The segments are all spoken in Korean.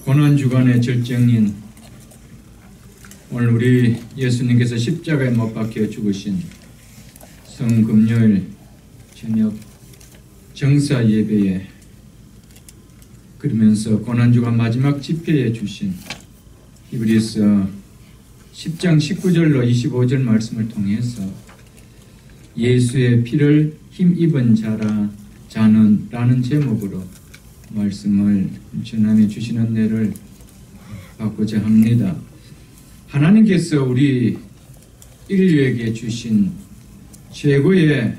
고난주간의 절정인 오늘 우리 예수님께서 십자가에 못 박혀 죽으신 성금요일 저녁 정사 예배에 그러면서 고난주간 마지막 집회에 주신 히브리서 10장 19절로 25절 말씀을 통해서 예수의 피를 힘입은 자는 라는 제목으로 말씀을 전하며 주시는 은혜를 받고자 합니다. 하나님께서 우리 인류에게 주신 최고의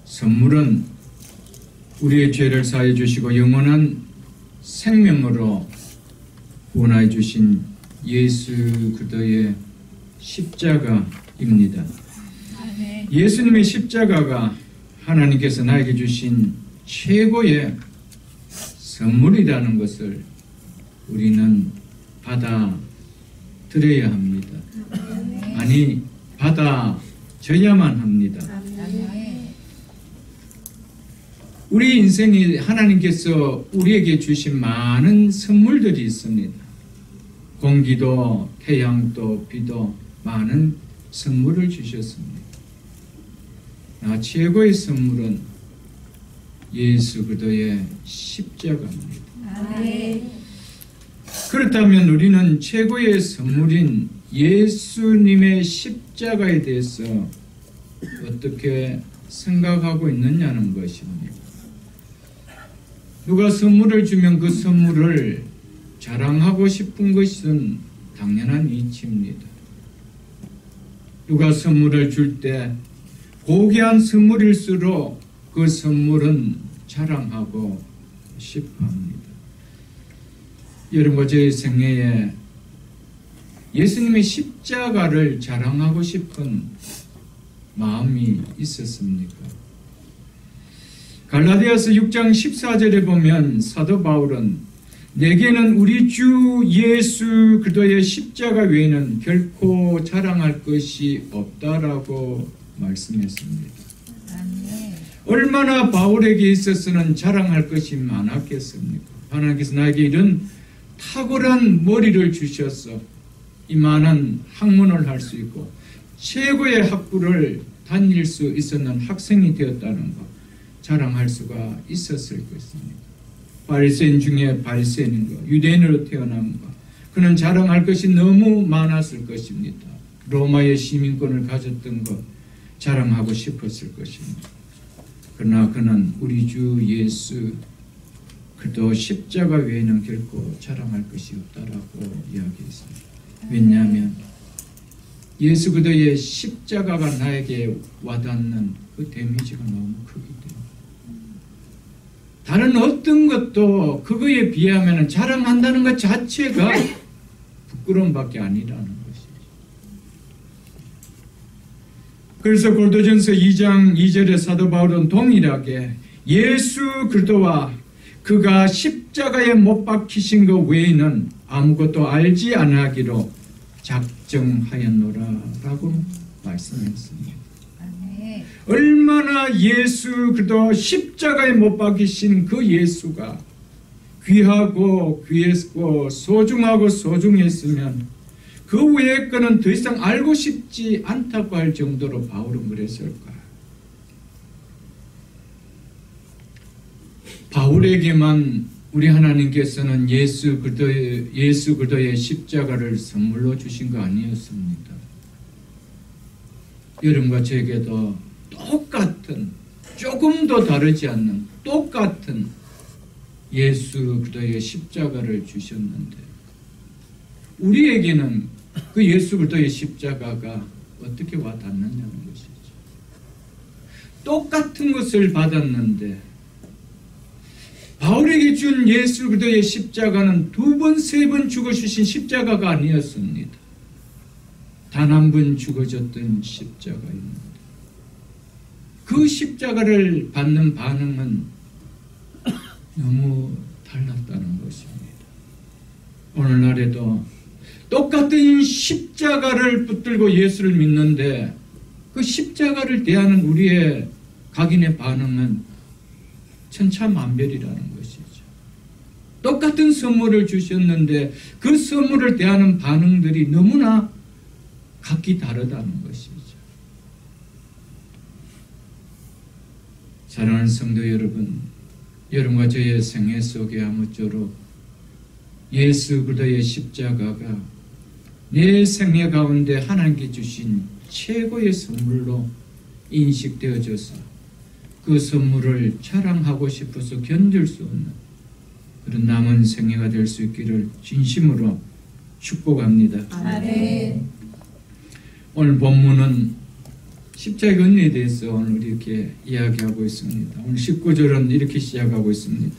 선물은 우리의 죄를 사해 주시고 영원한 생명으로 구원하여 주신 예수 그리스도의 십자가입니다. 예수님의 십자가가 하나님께서 나에게 주신 최고의 선물이라는 것을 우리는 받아들여야 합니다. 아니, 받아줘야만 합니다. 우리 인생에 하나님께서 우리에게 주신 많은 선물들이 있습니다. 공기도 태양도 비도 많은 선물을 주셨습니다. 최고의 선물은 예수 그리스도의 십자가입니다. 그렇다면 우리는 최고의 선물인 예수님의 십자가에 대해서 어떻게 생각하고 있느냐는 것입니다. 누가 선물을 주면 그 선물을 자랑하고 싶은 것은 당연한 이치입니다. 누가 선물을 줄 때 고귀한 선물일수록 그 선물은 자랑하고 싶어 합니다. 여러분과 저의 생애에 예수님의 십자가를 자랑하고 싶은 마음이 있었습니까? 갈라디아서 6장 14절에 보면 사도 바울은 내게는 우리 주 예수 그리스도의 십자가 외에는 결코 자랑할 것이 없다라고 말씀했습니다. 얼마나 바울에게 있어서는 자랑할 것이 많았겠습니까? 하나님께서 나에게 이런 탁월한 머리를 주셔서 이만한 학문을 할 수 있고 최고의 학부를 다닐 수 있었는 학생이 되었다는 것 자랑할 수가 있었을 것입니다. 바리새인 중에 바리새인인 것, 유대인으로 태어난 것, 그는 자랑할 것이 너무 많았을 것입니다. 로마의 시민권을 가졌던 것 자랑하고 싶었을 것입니다. 그러나 그는 우리 주 예수 그리스도 십자가 외에는 결코 자랑할 것이 없다라고 이야기했습니다. 왜냐하면 예수 그리스도의 십자가가 나에게 와닿는 그 데미지가 너무 크기 때문에 다른 어떤 것도 그거에 비하면 자랑한다는 것 자체가 부끄러움밖에 아니라는 것이죠. 그래서 고린도전서 2장 2절에 사도 바울은 동일하게 예수 그리스도와 그가 십자가에 못 박히신 것 외에는 아무것도 알지 아니하기로 작정하였노라라고 말씀했습니다. 얼마나 예수 그리스도 십자가에 못 박히신 그 예수가 귀하고 귀했고 소중하고 소중했으면 그 외의 거는 더 이상 알고 싶지 않다고 할 정도로 바울은 그랬을까? 바울에게만 우리 하나님께서는 예수 그리스도의 십자가를 선물로 주신 거 아니었습니다. 여러분과 저에게도 똑같은 조금도 다르지 않는 똑같은 예수 그리스도의 십자가를 주셨는데 우리에게는 그 예수 그리스도의 십자가가 어떻게 와 닿느냐는 것이죠. 똑같은 것을 받았는데 바울에게 준 예수 그리스도의 십자가는 2번, 3번 죽어주신 십자가가 아니었습니다. 단 한 번 죽어졌던 십자가입니다. 그 십자가를 받는 반응은 너무 달랐다는 것입니다. 오늘날에도 똑같은 십자가를 붙들고 예수를 믿는데 그 십자가를 대하는 우리의 각인의 반응은 천차만별이라는 것이죠. 똑같은 선물을 주셨는데 그 선물을 대하는 반응들이 너무나 각기 다르다는 것이죠. 사랑하는 성도 여러분, 여러분과 저의 생애 속에 아무쪼록 예수 그리스도의 십자가가 내 생애 가운데 하나님께 주신 최고의 선물로 인식되어져서 그 선물을 자랑하고 싶어서 견딜 수 없는 그런 남은 생애가 될 수 있기를 진심으로 축복합니다. 아멘. 오늘 본문은 십자가 은혜에 대해서 오늘 이렇게 이야기하고 있습니다. 오늘 19절은 이렇게 시작하고 있습니다.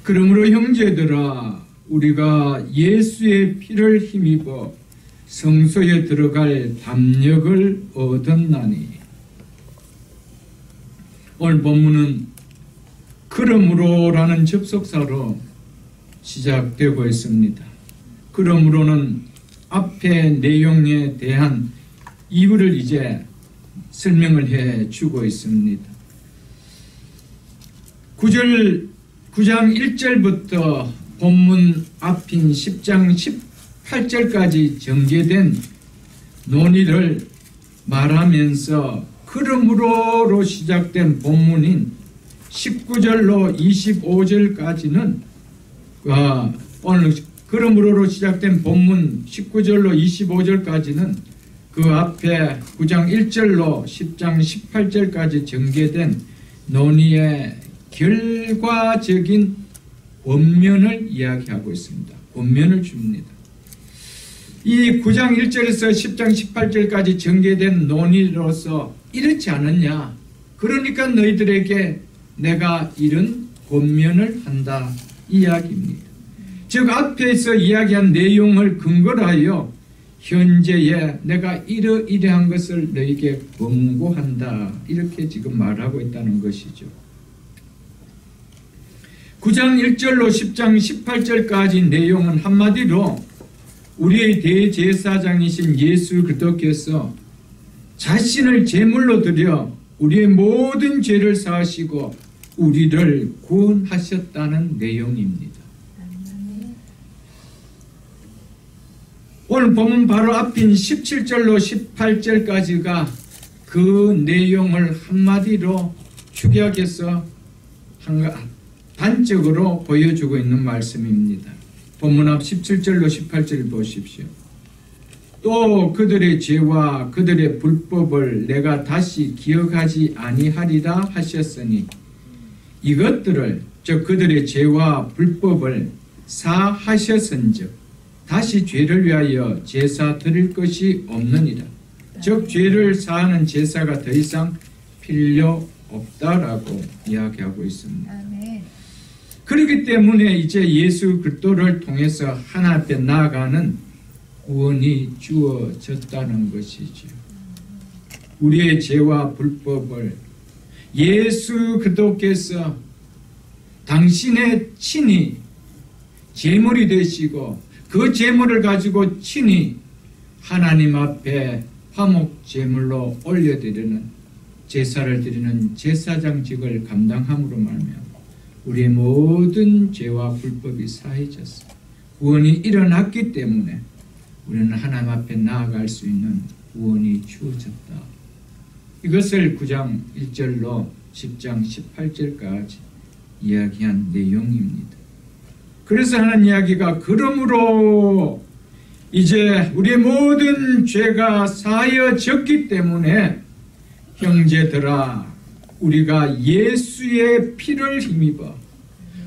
그러므로 형제들아, 우리가 예수의 피를 힘입어 성소에 들어갈 담력을 얻었나니. 오늘 본문은 그러므로라는 접속사로 시작되고 있습니다. 그러므로는 앞에 내용에 대한 이유를 이제 설명을 해 주고 있습니다. 9장 1절부터 본문 앞인 10장 18절까지 전개된 논의를 말하면서 그러므로로 시작된 본문인 19절로 25절까지는 오늘 그러므로로 시작된 본문 19절로 25절까지는 그 앞에 9장 1절로 10장 18절까지 전개된 논의의 결과적인 권면을 이야기하고 있습니다. 권면을 줍니다. 이 9장 1절에서 10장 18절까지 전개된 논의로서 이렇지 않느냐, 그러니까 너희들에게 내가 이런 권면을 한다 이야기입니다. 즉 앞에서 이야기한 내용을 근거로 하여 현재에 내가 이러이러한 것을 너에게 권고한다, 이렇게 지금 말하고 있다는 것이죠. 9장 1절로 10장 18절까지 내용은 한마디로 우리의 대제사장이신 예수 그리스도께서 자신을 제물로 드려 우리의 모든 죄를 사하시고 우리를 구원하셨다는 내용입니다. 오늘 보면 바로 앞인 17절로 18절까지가 그 내용을 한마디로 축약해서 단적으로 보여주고 있는 말씀입니다. 본문 앞 17절로 18절 보십시오. 또 그들의 죄와 그들의 불법을 내가 다시 기억하지 아니하리라 하셨으니 이것들을, 즉 그들의 죄와 불법을 사하셨은즉 다시 죄를 위하여 제사 드릴 것이 없느니라. 즉 죄를 사하는 제사가 더 이상 필요 없다라고 이야기하고 있습니다. 아멘. 그렇기 때문에 이제 예수 그리스도를 통해서 하나님 앞에 나아가는 구원이 주어졌다는 것이죠. 우리의 죄와 불법을 예수 그리스도께서 당신의 친히 제물이 되시고 그 제물을 가지고 친히 하나님 앞에 화목 제물로 올려드리는, 제사를 드리는 제사장직을 감당함으로 말미암아 우리의 모든 죄와 불법이 사해졌습니다. 구원이 일어났기 때문에 우리는 하나님 앞에 나아갈 수 있는 구원이 주어졌다. 이것을 9장 1절로 10장 18절까지 이야기한 내용입니다. 그래서 하는 이야기가 그러므로 이제 우리의 모든 죄가 사하여졌기 때문에 형제들아, 우리가 예수의 피를 힘입어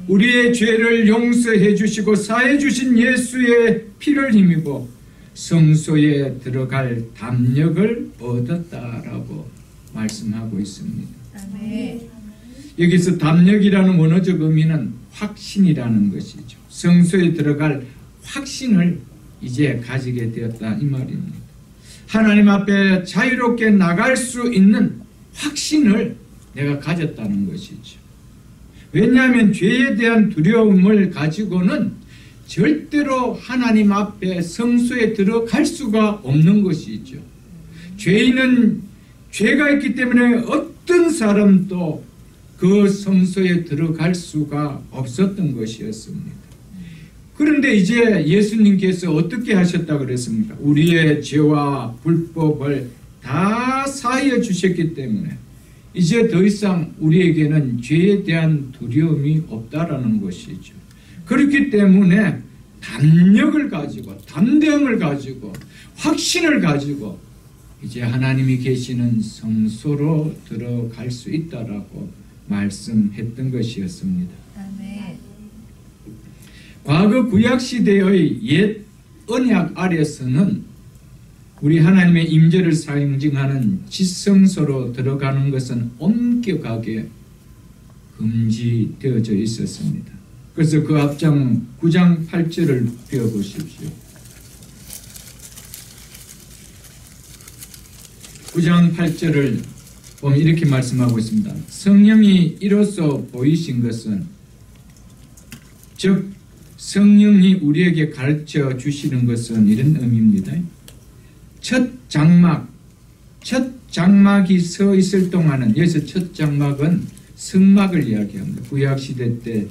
우리의 죄를 용서해 주시고 사해 주신 예수의 피를 힘입어 성소에 들어갈 담력을 얻었다라고 말씀하고 있습니다. 아멘. 여기서 담력이라는 원어적 의미는 확신이라는 것이죠. 성소에 들어갈 확신을 이제 가지게 되었다 이 말입니다. 하나님 앞에 자유롭게 나갈 수 있는 확신을 내가 가졌다는 것이죠. 왜냐하면 죄에 대한 두려움을 가지고는 절대로 하나님 앞에 성소에 들어갈 수가 없는 것이죠. 죄인은 죄가 있기 때문에 어떤 사람도 그 성소에 들어갈 수가 없었던 것이었습니다. 그런데 이제 예수님께서 어떻게 하셨다 그랬습니까? 우리의 죄와 불법을 다 사하여 주셨기 때문에 이제 더 이상 우리에게는 죄에 대한 두려움이 없다라는 것이죠. 그렇기 때문에 담력을 가지고 담대함을 가지고 확신을 가지고 이제 하나님이 계시는 성소로 들어갈 수 있다라고 말씀했던 것이었습니다. 아멘. 과거 구약시대의 옛 언약 아래서는 우리 하나님의 임재를 상징하는 지성소로 들어가는 것은 엄격하게 금지되어져 있었습니다. 그래서 그 앞장 9장 8절을 배워보십시오. 9장 8절을 보면 이렇게 말씀하고 있습니다. 성령이 이로써 보이신 것은 즉 성령이 우리에게 가르쳐 주시는 것은 이런 의미입니다. 첫 장막이 서 있을 동안은, 여기서 첫 장막은 성막을 이야기합니다. 구약시대 때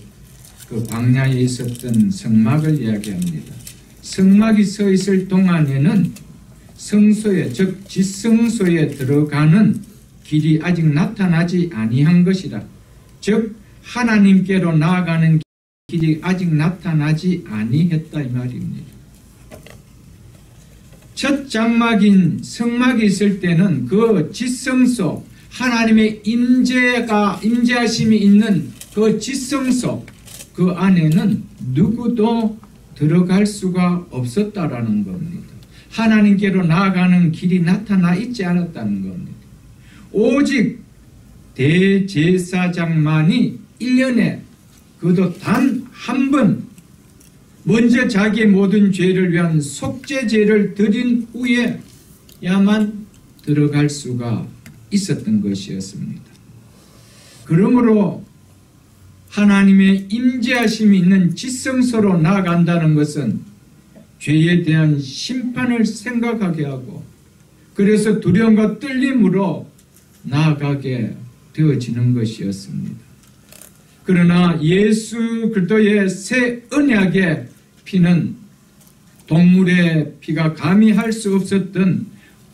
그 광야에 있었던 성막을 이야기합니다. 성막이 서 있을 동안에는 성소에, 즉 지성소에 들어가는 길이 아직 나타나지 아니한 것이라. 즉 하나님께로 나아가는 길이 아직 나타나지 아니했다 이 말입니다. 첫 장막인 성막이 있을 때는 그 지성소, 하나님의 임재하심이 있는 그 지성소, 그 안에는 누구도 들어갈 수가 없었다라는 겁니다. 하나님께로 나아가는 길이 나타나 있지 않았다는 겁니다. 오직 대제사장만이 1년에 그도 단 한 번 먼저 자기의 모든 죄를 위한 속죄제를 드린 후에야만 들어갈 수가 있었던 것이었습니다. 그러므로 하나님의 임재하심이 있는 지성소로 나아간다는 것은 죄에 대한 심판을 생각하게 하고 그래서 두려움과 떨림으로 나아가게 되어지는 것이었습니다. 그러나 예수 그리스도의 새 언약의 피는 동물의 피가 감히 할 수 없었던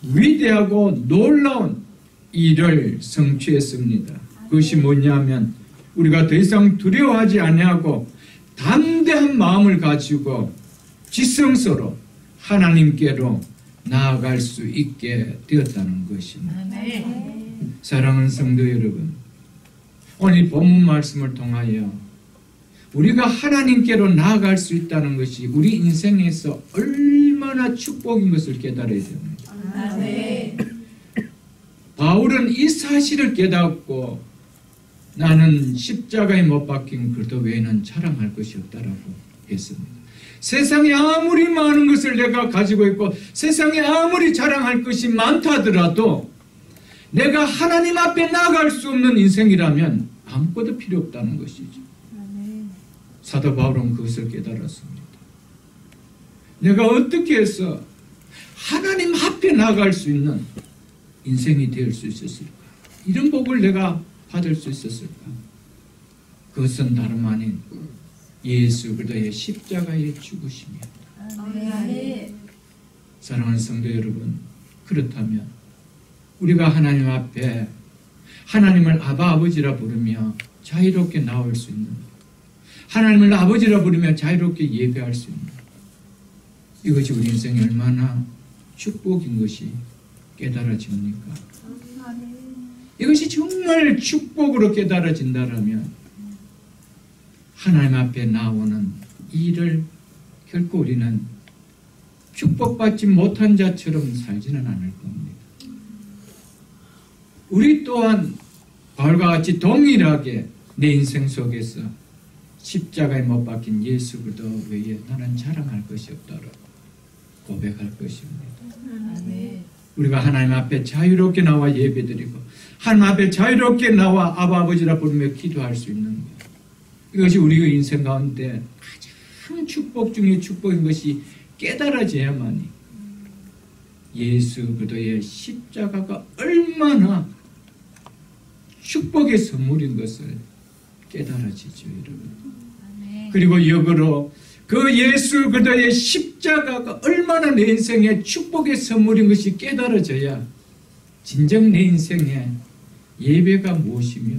위대하고 놀라운 일을 성취했습니다. 그것이 뭐냐면 우리가 더 이상 두려워하지 아니하고 담대한 마음을 가지고 지성소로 하나님께로 나아갈 수 있게 되었다는 것입니다. 아멘. 사랑하는 성도 여러분, 오늘 본문 말씀을 통하여 우리가 하나님께로 나아갈 수 있다는 것이 우리 인생에서 얼마나 축복인 것을 깨달아야 됩니다. 아멘. 바울은 이 사실을 깨닫고 나는 십자가에 못 박힌 그리스도 외에는 자랑할 것이 없다라고 했습니다. 세상에 아무리 많은 것을 내가 가지고 있고 세상에 아무리 자랑할 것이 많다 하더라도 내가 하나님 앞에 나아갈 수 없는 인생이라면 아무것도 필요 없다는 것이죠. 사도 바울은 그것을 깨달았습니다. 내가 어떻게 해서 하나님 앞에 나아갈 수 있는 인생이 될 수 있었을까? 이런 복을 내가 받을 수 있었을까? 그것은 다름 아닌 예수 그리스도의 십자가의 죽으심이었다. 아멘. 사랑하는 성도 여러분, 그렇다면 우리가 하나님 앞에 하나님을 아바 아버지라 부르며 자유롭게 나올 수 있는, 하나님을 아버지라 부르며 자유롭게 예배할 수 있는, 이것이 우리 인생에 얼마나 축복인 것이 깨달아집니까? 이것이 정말 축복으로 깨달아진다면 하나님 앞에 나오는 이 일을 결코 우리는 축복받지 못한 자처럼 살지는 않을 겁니다. 우리 또한 바울과 같이 동일하게 내 인생 속에서 십자가에 못 박힌 예수 그리스도 외에 나는 자랑할 것이 없다라고 고백할 것입니다. 아멘. 우리가 하나님 앞에 자유롭게 나와 예배드리고 하나님 앞에 자유롭게 나와 아바 아버지라 부르며 기도할 수 있는 것, 이것이 우리의 인생 가운데 가장 축복 중에 축복인 것이 깨달아져야만이 예수 그리스도의 십자가가 얼마나 축복의 선물인 것을 깨달아지죠. 여러분, 그리고 역으로 그 예수 그리스도의 십자가가 얼마나 내 인생의 축복의 선물인 것이 깨달아져야 진정 내 인생에 예배가 무엇이며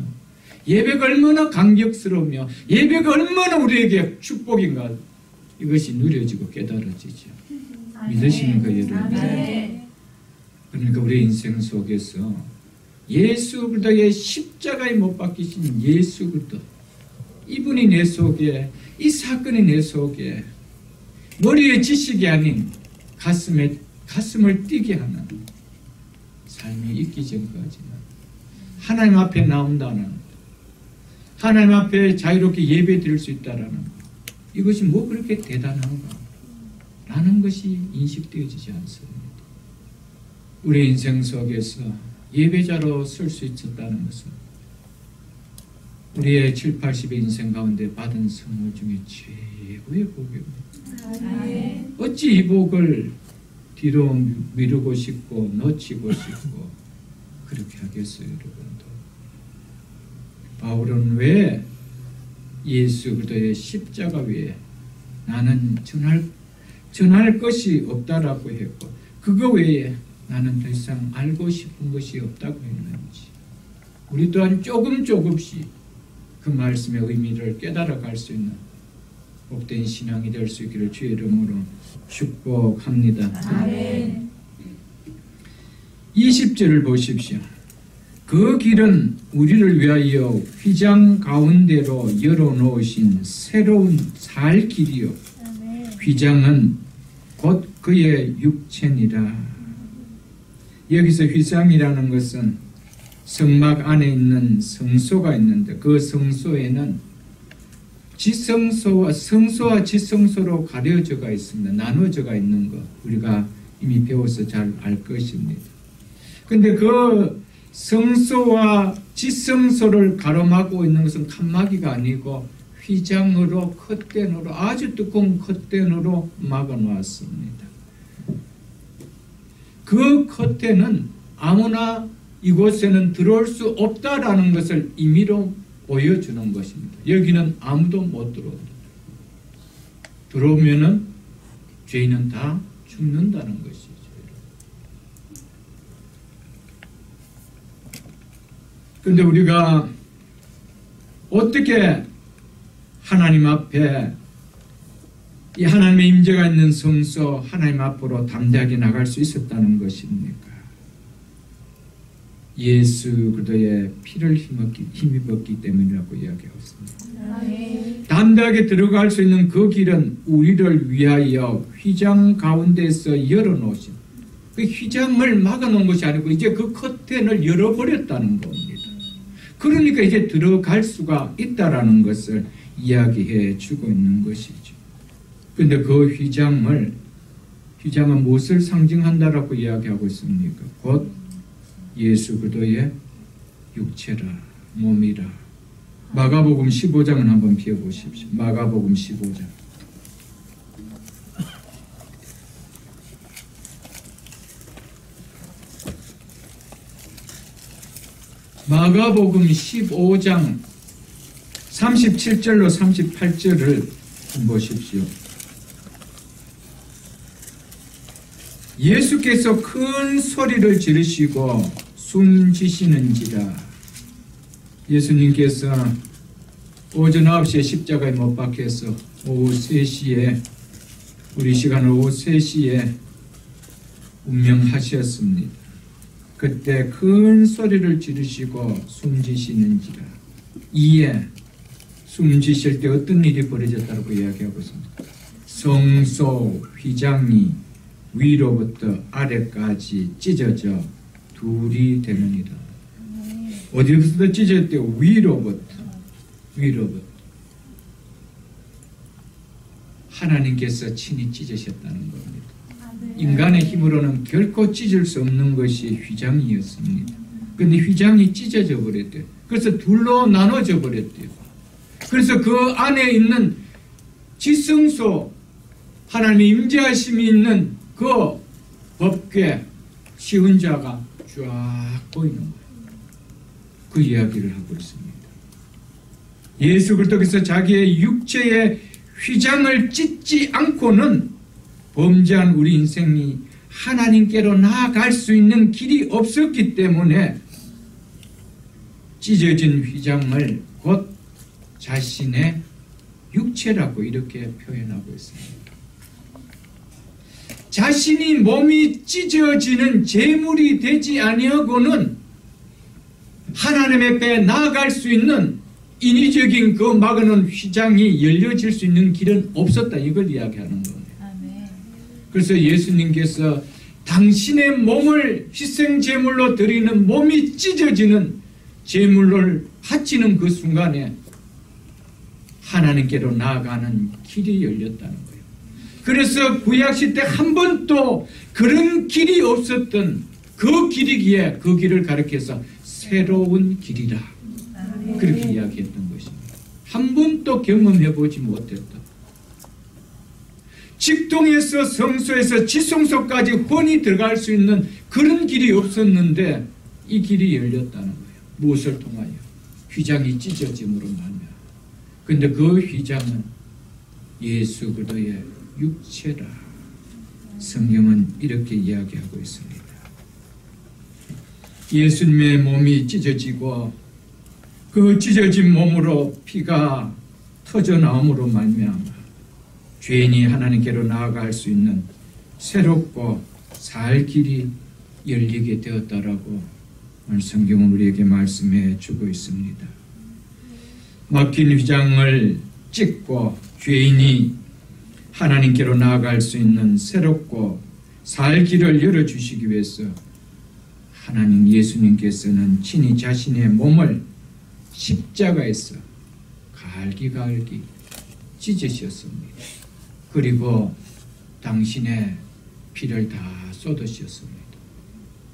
예배가 얼마나 감격스러우며 예배가 얼마나 우리에게 축복인가 이것이 누려지고 깨달아지죠. 믿으시는 거 여러분? 그러니까 우리 인생 속에서 예수 그리스도의 십자가에 못 박히신 예수 그리스도 이분이 내 속에 이 사건이 내 속에 머리의 지식이 아닌 가슴을 뛰게 하는 삶이 있기 전까지는 하나님 앞에 나온다는 것, 하나님 앞에 자유롭게 예배 드릴 수 있다라는 것, 이것이 뭐 그렇게 대단한가 라는 것이 인식되어지지 않습니다. 우리 인생 속에서 예배자로 설 수 있었다는 것은 우리의 7, 80의 인생 가운데 받은 선물 중에 최고의 복입니다. 어찌 이 복을 뒤로 미루고 싶고 놓치고 싶고 그렇게 하겠어요, 여러분도. 바울은 왜 예수 그리스도의 십자가 위에 나는 전할 것이 없다라고 했고 그거 외에 나는 더 이상 알고 싶은 것이 없다고 했는지 우리 또한 조금씩 그 말씀의 의미를 깨달아갈 수 있는 복된 신앙이 될 수 있기를 주의 이름으로 축복합니다. 아멘. 20절을 보십시오. 그 길은 우리를 위하여 휘장 가운데로 열어놓으신 새로운 살 길이요 휘장은 곧 그의 육체니라. 여기서 휘장이라는 것은 성막 안에 있는 성소가 있는데 그 성소에는 지성소와 성소와 지성소로 가려져가 있습니다. 나눠져가 있는 것 우리가 이미 배워서 잘 알 것입니다. 근데 그 성소와 지성소를 가로막고 있는 것은 칸막이가 아니고 휘장으로 컷댄으로 아주 두꺼운 컷댄으로 막아놓았습니다. 그 커튼은 아무나 이곳에는 들어올 수 없다라는 것을 임의로 보여주는 것입니다. 여기는 아무도 못 들어옵니다. 들어오면은 죄인은 다 죽는다는 것이죠. 그런데 우리가 어떻게 하나님 앞에 이 하나님의 임재가 있는 성소 하나님 앞으로 담대하게 나갈 수 있었다는 것입니까? 예수 그리스도의 피를 힘입었기 때문이라고 이야기하고 있습니다. 담대하게 들어갈 수 있는 그 길은 우리를 위하여 휘장 가운데서 열어놓으신 그 휘장을 막아놓은 것이 아니고 이제 그 커튼을 열어버렸다는 겁니다. 그러니까 이제 들어갈 수가 있다라는 것을 이야기해 주고 있는 것이죠. 그런데 그 휘장은 무엇을 상징한다라고 이야기하고 있습니까? 곧 예수 그리스도의 육체라, 몸이라. 마가복음 15장은 한번 펴보십시오. 마가복음 15장. 마가복음 15장 37절로 38절을 보십시오. 예수께서 큰 소리를 지르시고 숨지시는지라. 예수님께서 오전 9시에 십자가에 못 박혀서 오후 3시에 우리 시간으로 오후 3시에 운명하셨습니다. 그때 큰 소리를 지르시고 숨지시는지라. 이에 숨지실 때 어떤 일이 벌어졌다고 이야기하고 있습니다. 성소 휘장이 위로부터 아래까지 찢어져 둘이 되느니라. 어디서부터 찢어졌대요? 위로부터. 하나님께서 친히 찢으셨다는 겁니다. 인간의 힘으로는 결코 찢을 수 없는 것이 휘장이었습니다. 그런데 휘장이 찢어져 버렸대요. 그래서 둘로 나눠져 버렸대요. 그래서 그 안에 있는 지성소, 하나님의 임재하심이 있는 그 법궤, 시은자가 쫙 보이는 거예요. 그 이야기를 하고 있습니다. 예수 그리스도께서 자기의 육체의 휘장을 찢지 않고는 범죄한 우리 인생이 하나님께로 나아갈 수 있는 길이 없었기 때문에 찢어진 휘장을 곧 자신의 육체라고 이렇게 표현하고 있습니다. 자신이 몸이 찢어지는 제물이 되지 아니하고는 하나님 앞에 나아갈 수 있는 인위적인 그 막아놓은 휘장이 열려질 수 있는 길은 없었다, 이걸 이야기하는 겁니다. 그래서 예수님께서 당신의 몸을 희생제물로 드리는, 몸이 찢어지는 제물을 바치는 그 순간에 하나님께로 나아가는 길이 열렸다는 거예요. 그래서 구약시대 한 번도 그런 길이 없었던 그 길이기에 그 길을 가리켜서 새로운 길이라 그렇게 이야기했던 것입니다. 한 번도 경험해보지 못했다. 직동에서 성소에서 지성소까지 훤히 들어갈 수 있는 그런 길이 없었는데 이 길이 열렸다는 거예요. 무엇을 통하여? 휘장이 찢어짐으로 말미암아. 근데 그 휘장은 예수 그리스도의 육체라. 성경은 이렇게 이야기하고 있습니다. 예수님의 몸이 찢어지고 그 찢어진 몸으로 피가 터져나옴으로 말미암아 죄인이 하나님께로 나아갈 수 있는 새롭고 살 길이 열리게 되었다라고 오늘 성경은 우리에게 말씀해 주고 있습니다. 막힌 휘장을 찢고 죄인이 하나님께로 나아갈 수 있는 새롭고 살 길을 열어주시기 위해서 하나님 예수님께서는 친히 자신의 몸을 십자가에서 갈기갈기 찢으셨습니다. 그리고 당신의 피를 다 쏟으셨습니다.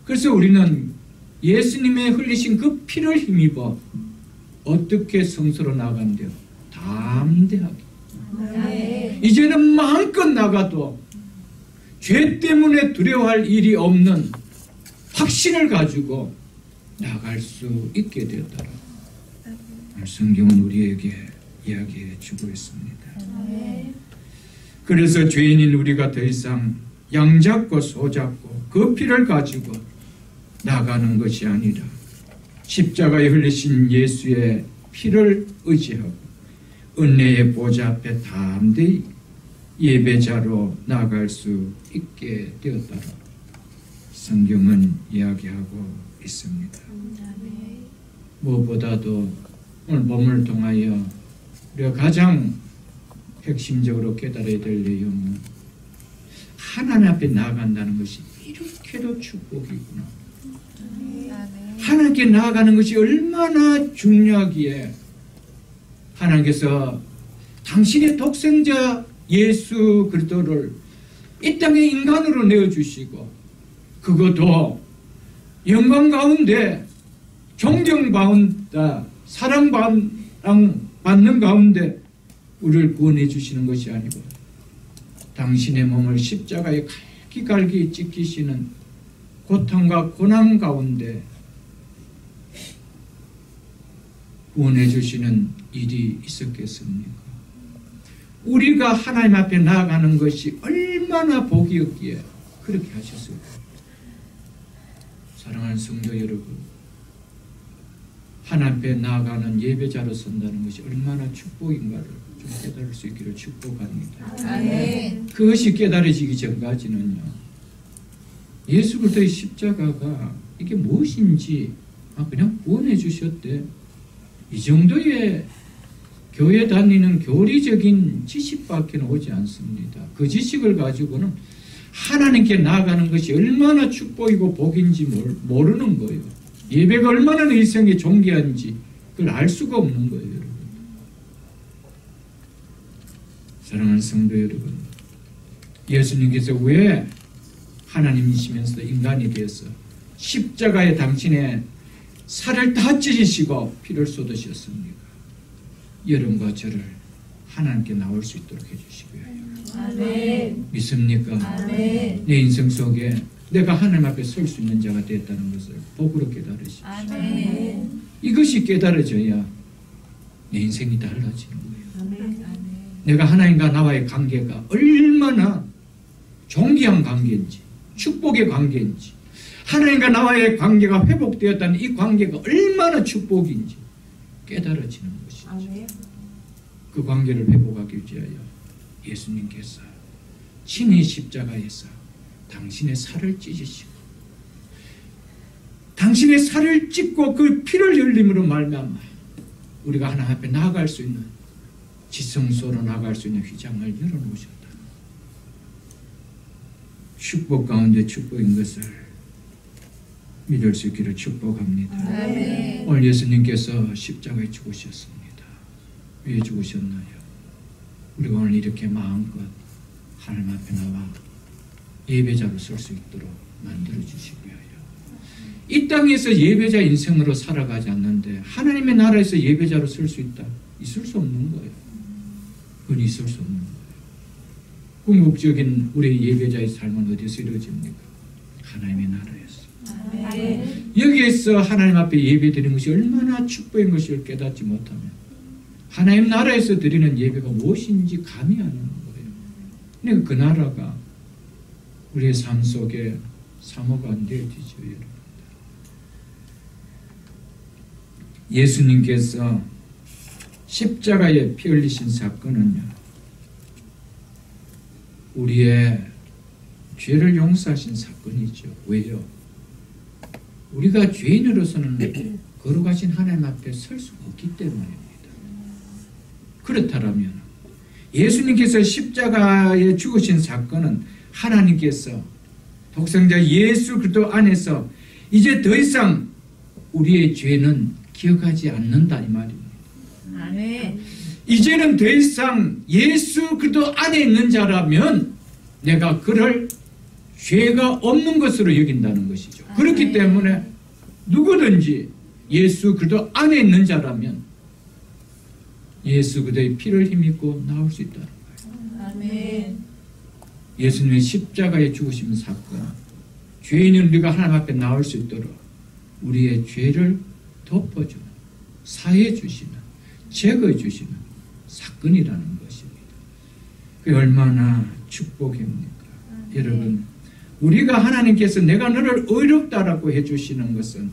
그래서 우리는 예수님의 흘리신 그 피를 힘입어 어떻게 성소로 나간대요? 담대하게. 이제는 마음껏 나가도 죄 때문에 두려워할 일이 없는 확신을 가지고 나갈 수 있게 되었다. 성경은 우리에게 이야기해 주고 있습니다. 그래서 죄인인 우리가 더 이상 양 잡고 소 잡고 그 피를 가지고 나가는 것이 아니라 십자가에 흘리신 예수의 피를 의지하고 은혜의 보좌 앞에 담대히 예배자로 나갈 수 있게 되었다라 성경은 이야기하고 있습니다. 무엇보다도 오늘 본문을 통하여 우리가 가장 핵심적으로 깨달아야 될 내용은 하나님 앞에 나아간다는 것이 이렇게도 축복이구나. 하나님께 나아가는 것이 얼마나 중요하기에 하나님께서 당신의 독생자 예수 그리스도를 이 땅에 인간으로 내어주시고 그것도 영광 가운데 존경받는다 사랑받는 가운데 우리를 구원해 주시는 것이 아니고 당신의 몸을 십자가에 갈기갈기 찢기시는 고통과 고난 가운데 구원해 주시는 일이 있었겠습니까? 우리가 하나님 앞에 나아가는 것이 얼마나 복이었기에 그렇게 하셨을까? 사랑하는 성도 여러분, 하나님 앞에 나아가는 예배자로 선다는 것이 얼마나 축복인가를 좀 깨달을 수 있기를 축복합니다. 아멘. 그것이 깨달아지기 전까지는요, 예수 그리스도의 십자가가 이게 무엇인지 그냥 구원해 주셨대. 이 정도의 교회 다니는 교리적인 지식밖에 오지 않습니다. 그 지식을 가지고는 하나님께 나아가는 것이 얼마나 축복이고 복인지 모르는 거예요. 예배가 얼마나 내 인생에 존귀한지 그걸 알 수가 없는 거예요, 여러분. 사랑하는 성도 여러분, 예수님께서 왜 하나님이시면서 인간이 되어서 십자가에 당신의 살을 다 찢으시고 피를 쏟으셨습니까? 여러분과 저를 하나님께 나올 수 있도록 해주시기 위하여. 아멘. 믿습니까? 아멘. 내 인생 속에 내가 하나님 앞에 설 수 있는 자가 되었다는 것을 복으로 깨달으십시오. 아멘. 이것이 깨달아져야 내 인생이 달라지는 거예요. 아멘. 내가 하나님과 나와의 관계가 얼마나 존귀한 관계인지, 축복의 관계인지, 하나님과 나와의 관계가 회복되었다는 이 관계가 얼마나 축복인지 깨달아지는 것이죠. 아멘. 그 관계를 회복하기 위하여 예수님께서 친히 십자가에서 당신의 살을 찢으시고, 당신의 살을 찢고 그 피를 흘림으로 말미암아 우리가 하나님 앞에 나아갈 수 있는, 지성소로 나아갈 수 있는 휘장을 열어놓으셨다. 축복 가운데 축복인 것을 믿을 수 있기를 축복합니다. 아멘. 오늘 예수님께서 십자가에 죽으셨습니다. 왜 죽으셨나요? 우리가 오늘 이렇게 마음껏 하나님 앞에 나와 예배자로 설 수 있도록 만들어 주시기 위하여, 이 땅에서 예배자 인생으로 살아가지 않는데 하나님의 나라에서 예배자로 설 수 있다? 있을 수 없는 거예요. 그건 있을 수 없는 거예요. 궁극적인 우리의 예배자의 삶은 어디서 이루어집니까? 하나님의 나라에서. 아멘. 여기에서 하나님 앞에 예배드리는 것이 얼마나 축복인 것을 깨닫지 못하면 하나님 나라에서 드리는 예배가 무엇인지 감이 안 오는 거예요. 그러니까 그 나라가 우리의 삶 속에 사모가 안 되어지죠, 여러분. 예수님께서 십자가에 피 흘리신 사건은요, 우리의 죄를 용서하신 사건이죠. 왜요? 우리가 죄인으로서는 거룩하신 하나님 앞에 설 수가 없기 때문입니다. 그렇다면 예수님께서 십자가에 죽으신 사건은 하나님께서 독생자 예수 그리스도 안에서 이제 더 이상 우리의 죄는 기억하지 않는다 이 말입니다. 아멘. 이제는 더 이상 예수 그리스도 안에 있는 자라면 내가 그를 죄가 없는 것으로 여긴다는 것이죠. 그렇기 때문에 누구든지 예수 그리스도 안에 있는 자라면 예수 그리스도의 피를 힘입고 나올 수 있다는 거예요. 아멘. 예수님의 십자가에 죽으신 사건, 죄인은 우리가 하나님 앞에 나올 수 있도록 우리의 죄를 덮어주는, 사해 주시는, 제거해 주시는 사건이라는 것입니다. 그게 얼마나 축복입니까? 여러분, 우리가 하나님께서 내가 너를 의롭다라고 해주시는 것은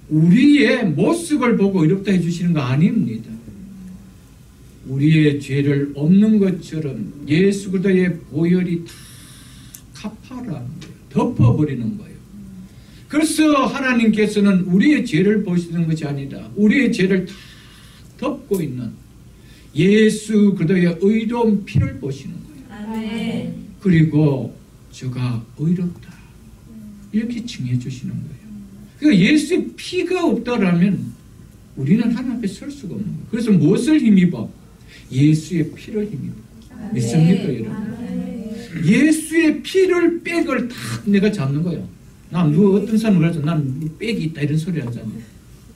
우리의 모습을 보고 의롭다 해주시는 거 아닙니다. 우리의 죄를 없는 것처럼 예수 그리스도의 보혈이 다 카파라는 거예요. 덮어버리는 거예요. 그래서 하나님께서는 우리의 죄를 보시는 것이 아니라 우리의 죄를 다 덮고 있는 예수 그리스도의 의로운 피를 보시는 거예요. 아멘. 그리고 저가 의롭다 이렇게 칭해 주시는 거예요. 그러니까 예수의 피가 없다라면 우리는 하나님 앞에 설 수가 없는 거예요. 그래서 무엇을 힘입어? 예수의 피를 힘입어. 믿습니까, 여러분? 예수의 피를 백을 다 내가 잡는 거예요. 난 누가 어떤 사람을 그래서 난 백이 있다 이런 소리 하잖아요.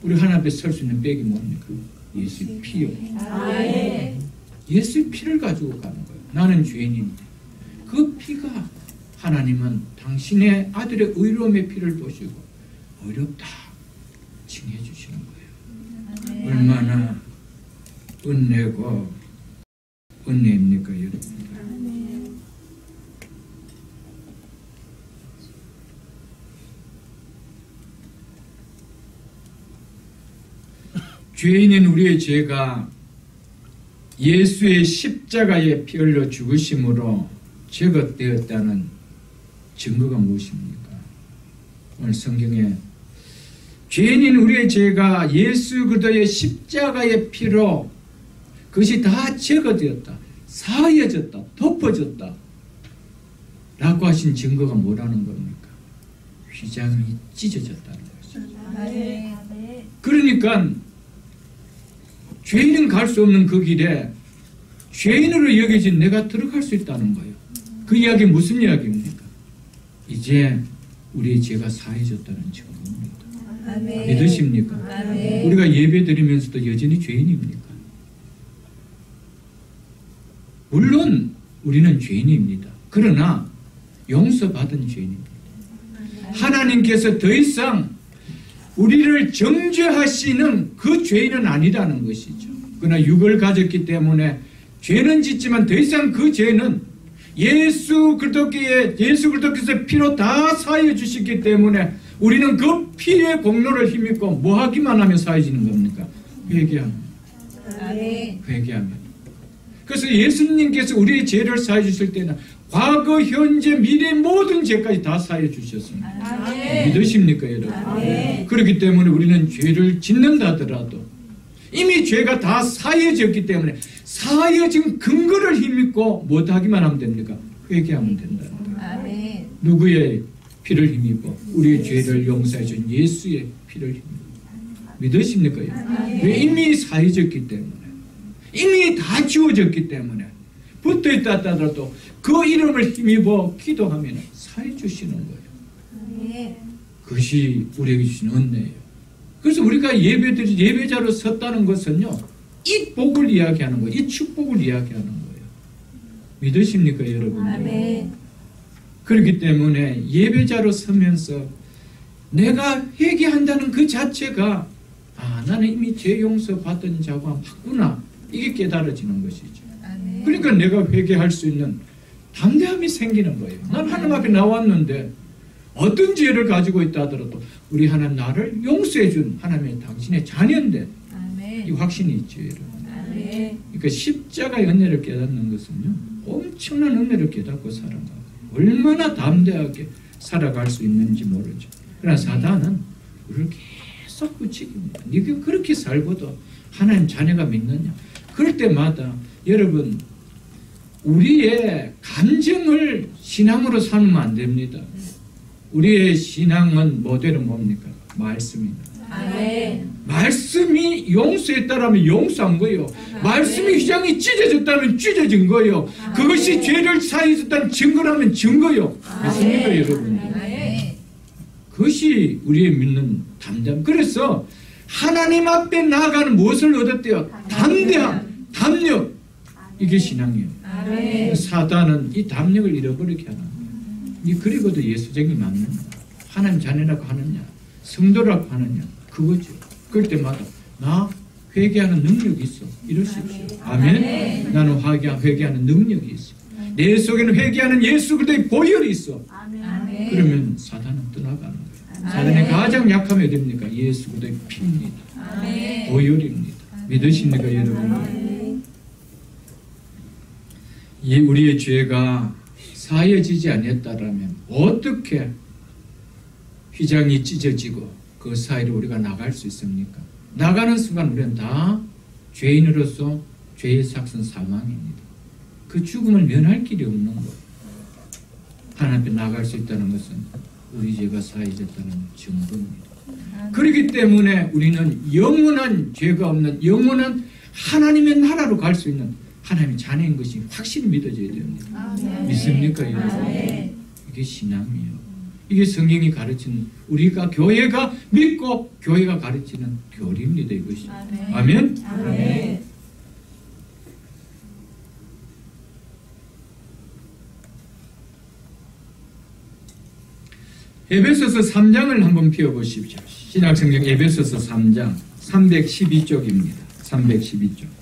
우리 하나님 앞에 설 수 있는 백이 뭡니까? 예수의 피요. 아멘. 예수의 피를 가지고 가는 거예요. 나는 죄인인데 그 피가 하나님은 당신의 아들의 의로움의 피를 보시고 어렵다 칭해 주시는 거예요. 얼마나 은혜고 은혜입니까, 여러분? 죄인인 우리의 죄가 예수의 십자가에 피 흘려 죽으심으로 제거되었다는 증거가 무엇입니까? 오늘 성경에 죄인인 우리의 죄가 예수 그리스도의 십자가의 피로 그것이 다 제거되었다, 사해졌다, 덮어졌다 라고 하신 증거가 뭐라는 겁니까? 휘장이 찢어졌다는 것이죠. 그러니까 죄인은 갈 수 없는 그 길에 죄인으로 여겨진 내가 들어갈 수 있다는 거예요. 그 이야기 무슨 이야기입니까? 이제 우리의 죄가 사해졌다는 증거입니다. 아멘. 믿으십니까? 아멘. 우리가 예배 드리면서도 여전히 죄인입니까? 물론 우리는 죄인입니다. 그러나 용서받은 죄인입니다. 하나님께서 더 이상 우리를 정죄하시는 그 죄인은 아니라는 것이죠. 그러나 육을 가졌기 때문에 죄는 짓지만 더 이상 그 죄는 예수 그리스도께서 피로 다 사하여 주셨기 때문에 우리는 그 피의 공로를 힘입고 뭐 하기만 하면 사해지는 겁니까? 회개하면. 아멘. 회개하면. 그래서 예수님께서 우리의 죄를 사해 주실 때는 과거, 현재, 미래 모든 죄까지 다 사해 주셨습니다. 아멘. 믿으십니까, 여러분? 아멘. 그렇기 때문에 우리는 죄를 짓는다 하더라도 이미 죄가 다 사해졌기 때문에 사해진 근거를 힘입고 못하기만 하면 됩니까? 회개하면 된다. 아멘. 누구의 피를 힘입고 우리의 죄를 용서해 준 예수의 피를 힘입고. 믿으십니까? 왜? 이미 사해졌기 때문에, 이미 다 지워졌기 때문에 붙어있다 하더라도 그 이름을 힘입어 기도하면 사해 주시는 거예요. 아멘. 그것이 우리에게 주신 은혜예요. 그래서 우리가 예배자로 섰다는 것은요, 이 복을 이야기하는 거예요. 이 축복을 이야기하는 거예요. 믿으십니까, 여러분? 아멘. 그렇기 때문에 예배자로 서면서 내가 회개한다는 그 자체가 나는 이미 죄 용서 받은 자가 맞구나, 이게 깨달아지는 것이죠. 아멘. 그러니까 내가 회개할 수 있는 담대함이 생기는 거예요. 난 하나님 앞에 나왔는데 어떤 죄를 가지고 있다 하더라도 우리 하나님 나를 용서해 준 하나님의 당신의 자녀인데 이 아멘. 확신이 있죠, 여러분. 아멘. 그러니까 십자가의 은혜를 깨닫는 것은요, 엄청난 은혜를 깨닫고 살아가고 얼마나 담대하게 살아갈 수 있는지 모르죠. 그러나 사단은 우리를 계속 부추깁니다. 네가 그렇게 살고도 하나님 자녀가 믿느냐? 그럴 때마다 여러분, 우리의 감정을 신앙으로 삼으면 안 됩니다. 우리의 신앙은 뭐대로 뭡니까? 말씀입니다. 아멘. 말씀이 용서했다라면 용서한 거예요. 말씀이 휘장이 찢어졌다면 찢어진 거예요. 그것이 죄를 사해줬다는 증거라면 증거요. 맞습니까, 여러분? 아멘. 그것이 우리의 믿는 담대함. 그래서 하나님 앞에 나아가는 무엇을 얻었대요? 담대함, 담력. 이게 신앙이에요. 아멘. 사단은 이 담력을 잃어버리게 하는 거예요. 니 그리고도 예수쟁이 맞느냐? 하나님 자녀라고 하느냐? 성도라고 하느냐? 그거죠. 그럴 때마다 나 회개하는 능력이 있어. 이러십시오. 아멘. 나는 회개하는 능력이 있어. 내 속에는 회개하는 예수 그리스도의 보혈이 있어. 아멘. 그러면 사단은 떠나가는 거예요. 사단의 가장 약함이 어딥니까? 예수 그리스도의 피입니다. 아멘. 보혈입니다. 믿으십니까, 여러분? 우리의 죄가 사해지지 않았다라면 어떻게 휘장이 찢어지고 그 사이로 우리가 나갈 수 있습니까? 나가는 순간 우리는 다 죄인으로서 죄의 삭은 사망입니다. 그 죽음을 면할 길이 없는 거예요. 하나님 앞에 나갈 수 있다는 것은 우리 죄가 사해졌다는 증거입니다. 그렇기 때문에 우리는 영원한 죄가 없는 영원한 하나님의 나라로 갈 수 있는 하나님의 자녀인 것이 확실히 믿어져야 됩니다. 아멘. 믿습니까, 여러분? 아멘. 이게 신앙이에요. 이게 성경이 가르치는, 우리가 교회가 믿고 교회가 가르치는 교리입니다, 이것이. 아멘. 아멘? 아멘. 에베소서 3장을 한번 펴보십시오. 신약성경 에베소서 3장 312쪽입니다. 312쪽.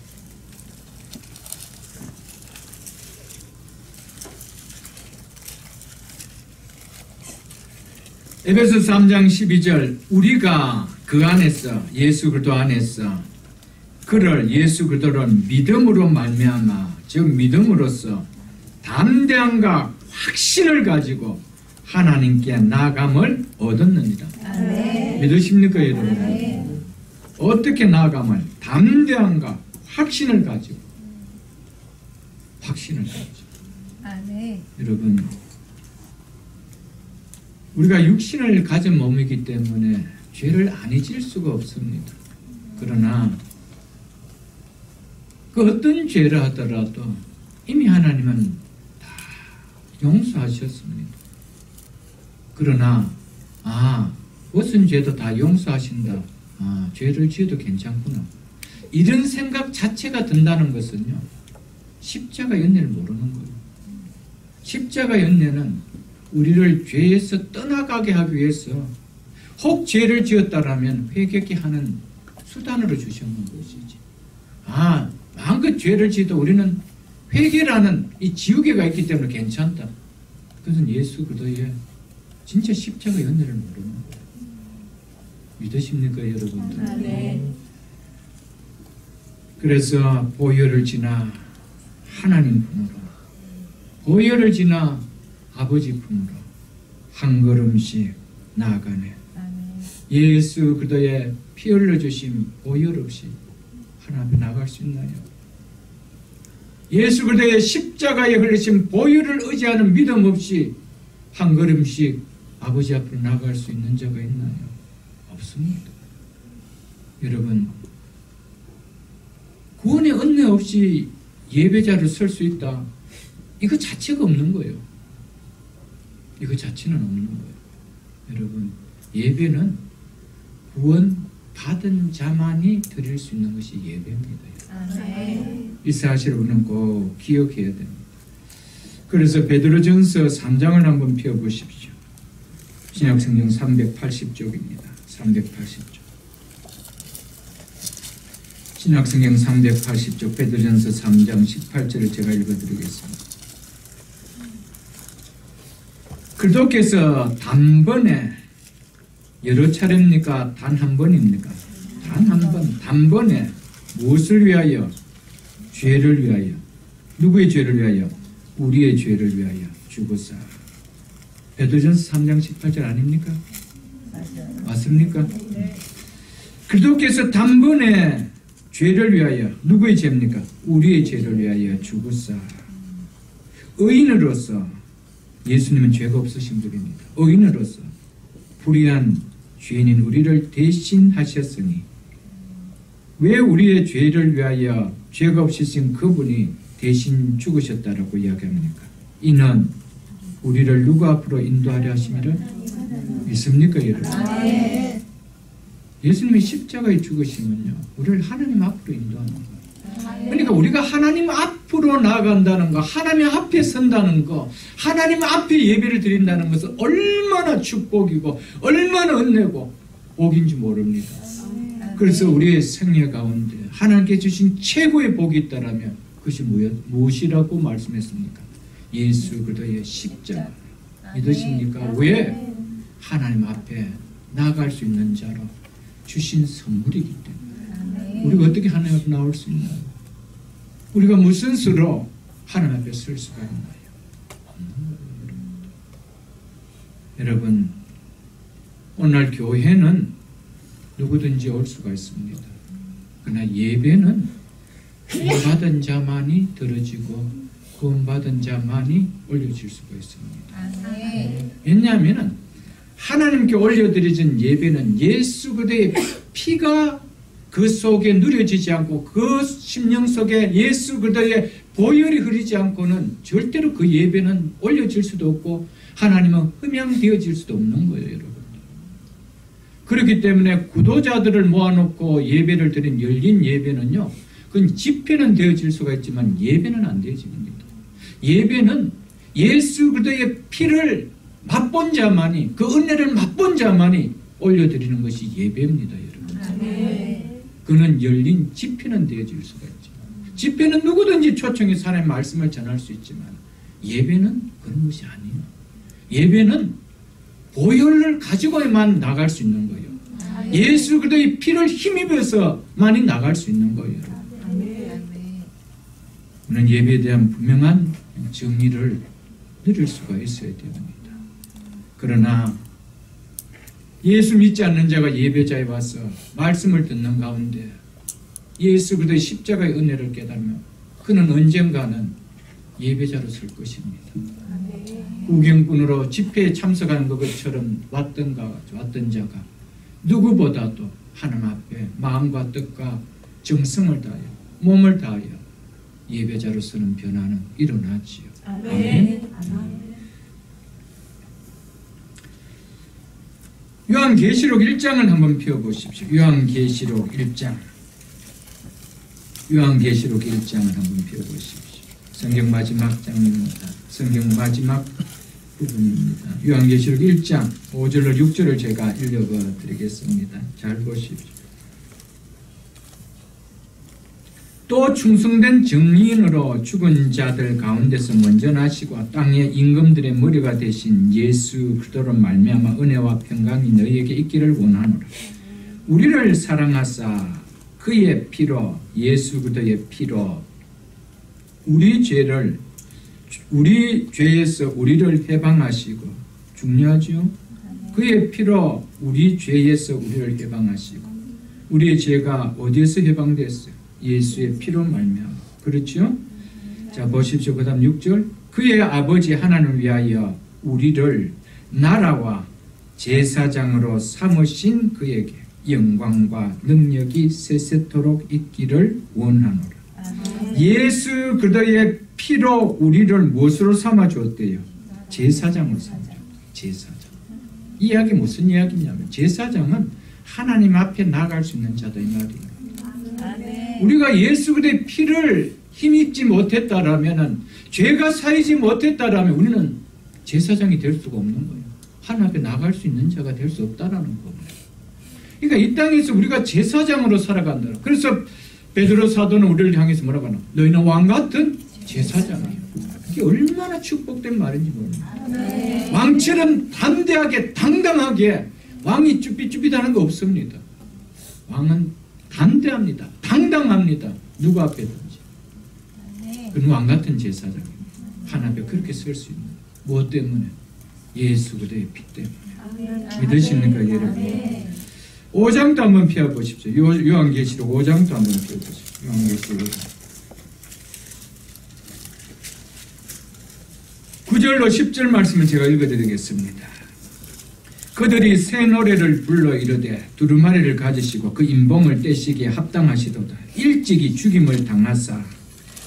에베소서 3장 12절, 우리가 그 안에서, 예수 그리스도 안에서 그를 예수 그리스도를 믿음으로 말미암아, 즉 믿음으로써 담대함과 확신을 가지고 하나님께 나아감을 얻었느니라. 아멘. 믿으십니까, 여러분? 아멘. 어떻게 나아감을? 담대함과 확신을 가지고. 확신을 가지고. 아멘. 여러분, 우리가 육신을 가진 몸이기 때문에 죄를 안 잊을 수가 없습니다. 그러나 그 어떤 죄를 하더라도 이미 하나님은 다 용서하셨습니다. 그러나 무슨 죄도 다 용서하신다. 죄를 지어도 괜찮구나. 이런 생각 자체가 든다는 것은요, 십자가 연례를 모르는 거예요. 십자가 연례는 우리를 죄에서 떠나가게 하기 위해서 혹 죄를 지었다라면 회개케 하는 수단으로 주셨는 것이지. 마음껏 죄를 지어도 우리는 회개라는 이 지우개가 있기 때문에 괜찮다. 그것은 예수 그리스도의 진짜 십자가의 은혜를 모르는 거예요. 믿으십니까, 여러분들? 네. 그래서 보혈을 지나 하나님 품으로, 보혈을 지나 아버지 품으로 한 걸음씩 나아가네. 예수 그리스도의 피 흘려주신 보혈 없이 하나님 앞에 나갈 수 있나요? 예수 그리스도의 십자가에 흘리신 보혈을 의지하는 믿음 없이 한 걸음씩 아버지 앞으로 나갈 수 있는 자가 있나요? 없습니다. 여러분, 구원의 은혜 없이 예배자로 설 수 있다. 이거 자체가 없는 거예요. 이거 자체는 없는 거예요. 여러분, 예배는 구원 받은 자만이 드릴 수 있는 것이 예배입니다. 이 사실을 우리는 꼭 기억해야 됩니다. 그래서 베드로전서 3장을 한번 펴보십시오. 신약성경 380쪽입니다. 380쪽. 신약성경 380쪽 베드로전서 3장 18절을 제가 읽어드리겠습니다. 그리스도께서 단번에, 여러 차례입니까? 단 한 번입니까? 단 한 번, 단번에 무엇을 위하여? 죄를 위하여. 누구의 죄를 위하여? 우리의 죄를 위하여 죽으사. 베드로전서 3장 18절 아닙니까? 맞습니까? 그리스도께서 단번에 죄를 위하여, 누구의 죄입니까? 우리의 죄를 위하여 죽으사. 의인으로서, 예수님은 죄가 없으신 분입니다. 의인으로서 불의한 죄인인 우리를 대신하셨으니, 왜 우리의 죄를 위하여 죄가 없으신 그분이 대신 죽으셨다라고 이야기합니까? 이는 우리를 누구 앞으로 인도하려 하심이라? 믿습니까, 여러분? 예수님이 십자가에 죽으시면요, 우리를 하나님 앞으로 인도하는 거예요. 그러니까 우리가 하나님 앞으로 나아간다는 거, 하나님 앞에 선다는 거, 하나님 앞에 예배를 드린다는 것은 얼마나 축복이고 얼마나 은혜고 복인지 모릅니다. 그래서 우리의 생애 가운데 하나님께 주신 최고의 복이 있다라면 그것이 무엇이라고 말씀했습니까? 예수 그리스도의 십자가. 믿으십니까? 왜? 하나님 앞에 나아갈 수 있는 자로 주신 선물이기 때문에. 우리가 어떻게 하나님 앞에 나올 수 있나요? 우리가 무슨 수로 하나님 앞에 설 수가 있나요? 여러분, 오늘 교회는 누구든지 올 수가 있습니다. 그러나 예배는 구원받은 자만이 들어지고 구원받은 자만이 올려질 수가 있습니다. 왜냐하면 하나님께 올려드려진 예배는 예수 그리스도의 피가 그 속에 누려지지 않고 그 심령 속에 예수 그리스도의 보혈이 흐르지 않고는 절대로 그 예배는 올려질 수도 없고 하나님은 흠양되어질 수도 없는 거예요, 여러분. 그렇기 때문에 구도자들을 모아놓고 예배를 드린 열린 예배는요, 그건 집회는 되어질 수가 있지만 예배는 안 되어집니다. 예배는 예수 그리스도의 피를 맛본 자만이, 그 은혜를 맛본 자만이 올려드리는 것이 예배입니다, 여러분. 그는 열린 집회는 되어질 수가 있죠. 집회는 누구든지 초청해서 하나님의 말씀을 전할 수 있지만 예배는 그런 것이 아니에요. 예배는 보혈을 가지고만 나갈 수 있는 거예요. 예수 그리스도의 피를 힘입어서만이 나갈 수 있는 거예요. 우리는 예배에 대한 분명한 정의를 누릴 수가 있어야 됩니다. 그러나 예수 믿지 않는 자가 예배자에 와서 말씀을 듣는 가운데 예수 그리스도의 십자가의 은혜를 깨달으면 그는 언젠가는 예배자로 설 것입니다. 구경꾼으로 집회에 참석하는 것처럼 왔던 자가 누구보다도 하나님 앞에 마음과 뜻과 정성을 다하여 몸을 다하여 예배자로서는 변화는 일어나지요. 아멘. 요한계시록 1장을 한번 펴보십시오. 요한계시록 1장. 요한계시록 1장을 한번 펴보십시오. 성경 마지막 장입니다. 성경 마지막 부분입니다. 요한계시록 1장 5절로 6절을 제가 읽어드리겠습니다. 잘 보십시오. 또 충성된 정의인으로 죽은 자들 가운데서 먼저 나시고 땅의 임금들의 머리가 되신 예수 그리스도로 말미암아 은혜와 평강이 너희에게 있기를 원하노라. 우리를 사랑하사 그의 피로 예수 그리스도의 피로 우리 죄에서 우리를 해방하시고 중요하죠. 그의 피로 우리 죄에서 우리를 해방하시고 우리의 죄가 어디에서 해방됐어요? 예수의 피로 말미암아. 그렇죠? 자 보십시오. 그 다음 6절 그의 아버지 하나님을 위하여 우리를 나라와 제사장으로 삼으신 그에게 영광과 능력이 세세토록 있기를 원하노라. 예수 그리스도의 피로 우리를 무엇으로 삼아 주었대요? 제사장으로 삼아 주었대요. 제사장. 이 이야기 무슨 이야기냐면 제사장은 하나님 앞에 나갈 수 있는 자다 이 말이에요. 우리가 예수 그리스도의 피를 힘입지 못했다라면 죄가 쌓이지 못했다라면 우리는 제사장이 될 수가 없는 거예요. 하나님 앞에 나갈 수 있는 자가 될 수 없다라는 겁니다. 그러니까 이 땅에서 우리가 제사장으로 살아간다. 그래서 베드로 사도는 우리를 향해서 뭐라고 하나? 너희는 왕 같은 제사장이에요. 이게 얼마나 축복된 말인지 모릅니다. 왕처럼 담대하게 당당하게 왕이 쭈삣쭈삣하는 거 없습니다. 왕은 담대합니다. 당당합니다. 누구 앞에든지. 그는 왕 같은 제사장입니다. 하나님 앞에 그렇게 설 수 있는 무엇 때문에? 예수 그리스도의 피 때문에. 믿으십니까 여러분? 5장도 한번 펴보십시오. 요한계시록 5장도 한번 펴보십시오. 요한계시록 5장. 9절로 10절 말씀을 제가 읽어드리겠습니다. 그들이 새 노래를 불러 이르되 두루마리를 가지시고 그 인봉을 떼시기에 합당하시도다. 일찍이 죽임을 당하사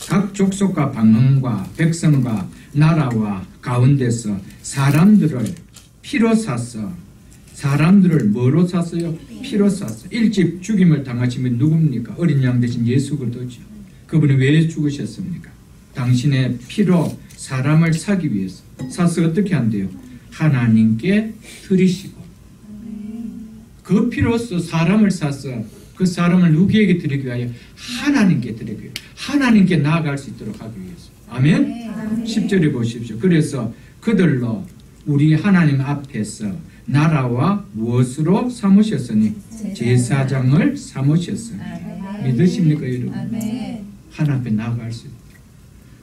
각 족속과 방언과 백성과 나라와 가운데서 사람들을 피로 샀어. 사람들을 뭐로 샀어요? 피로 샀어. 일찍 죽임을 당하시면 누굽니까? 어린 양 대신 예수 그리스도죠. 그분이 왜 죽으셨습니까? 당신의 피로 사람을 사기 위해서. 사서 어떻게 한대요? 하나님께 드리시고 그 피로써 사람을 사서 그 사람을 누구에게 드리기 위하여? 하나님께 드리기 위하여. 하나님께 나아갈 수 있도록 하기 위해서. 아멘? 10절에 보십시오. 그래서 그들로 우리 하나님 앞에서 나라와 무엇으로 삼으셨으니? 제사장을 삼으셨으니. 믿으십니까 여러분? 하나님 앞에 나아갈 수 있다.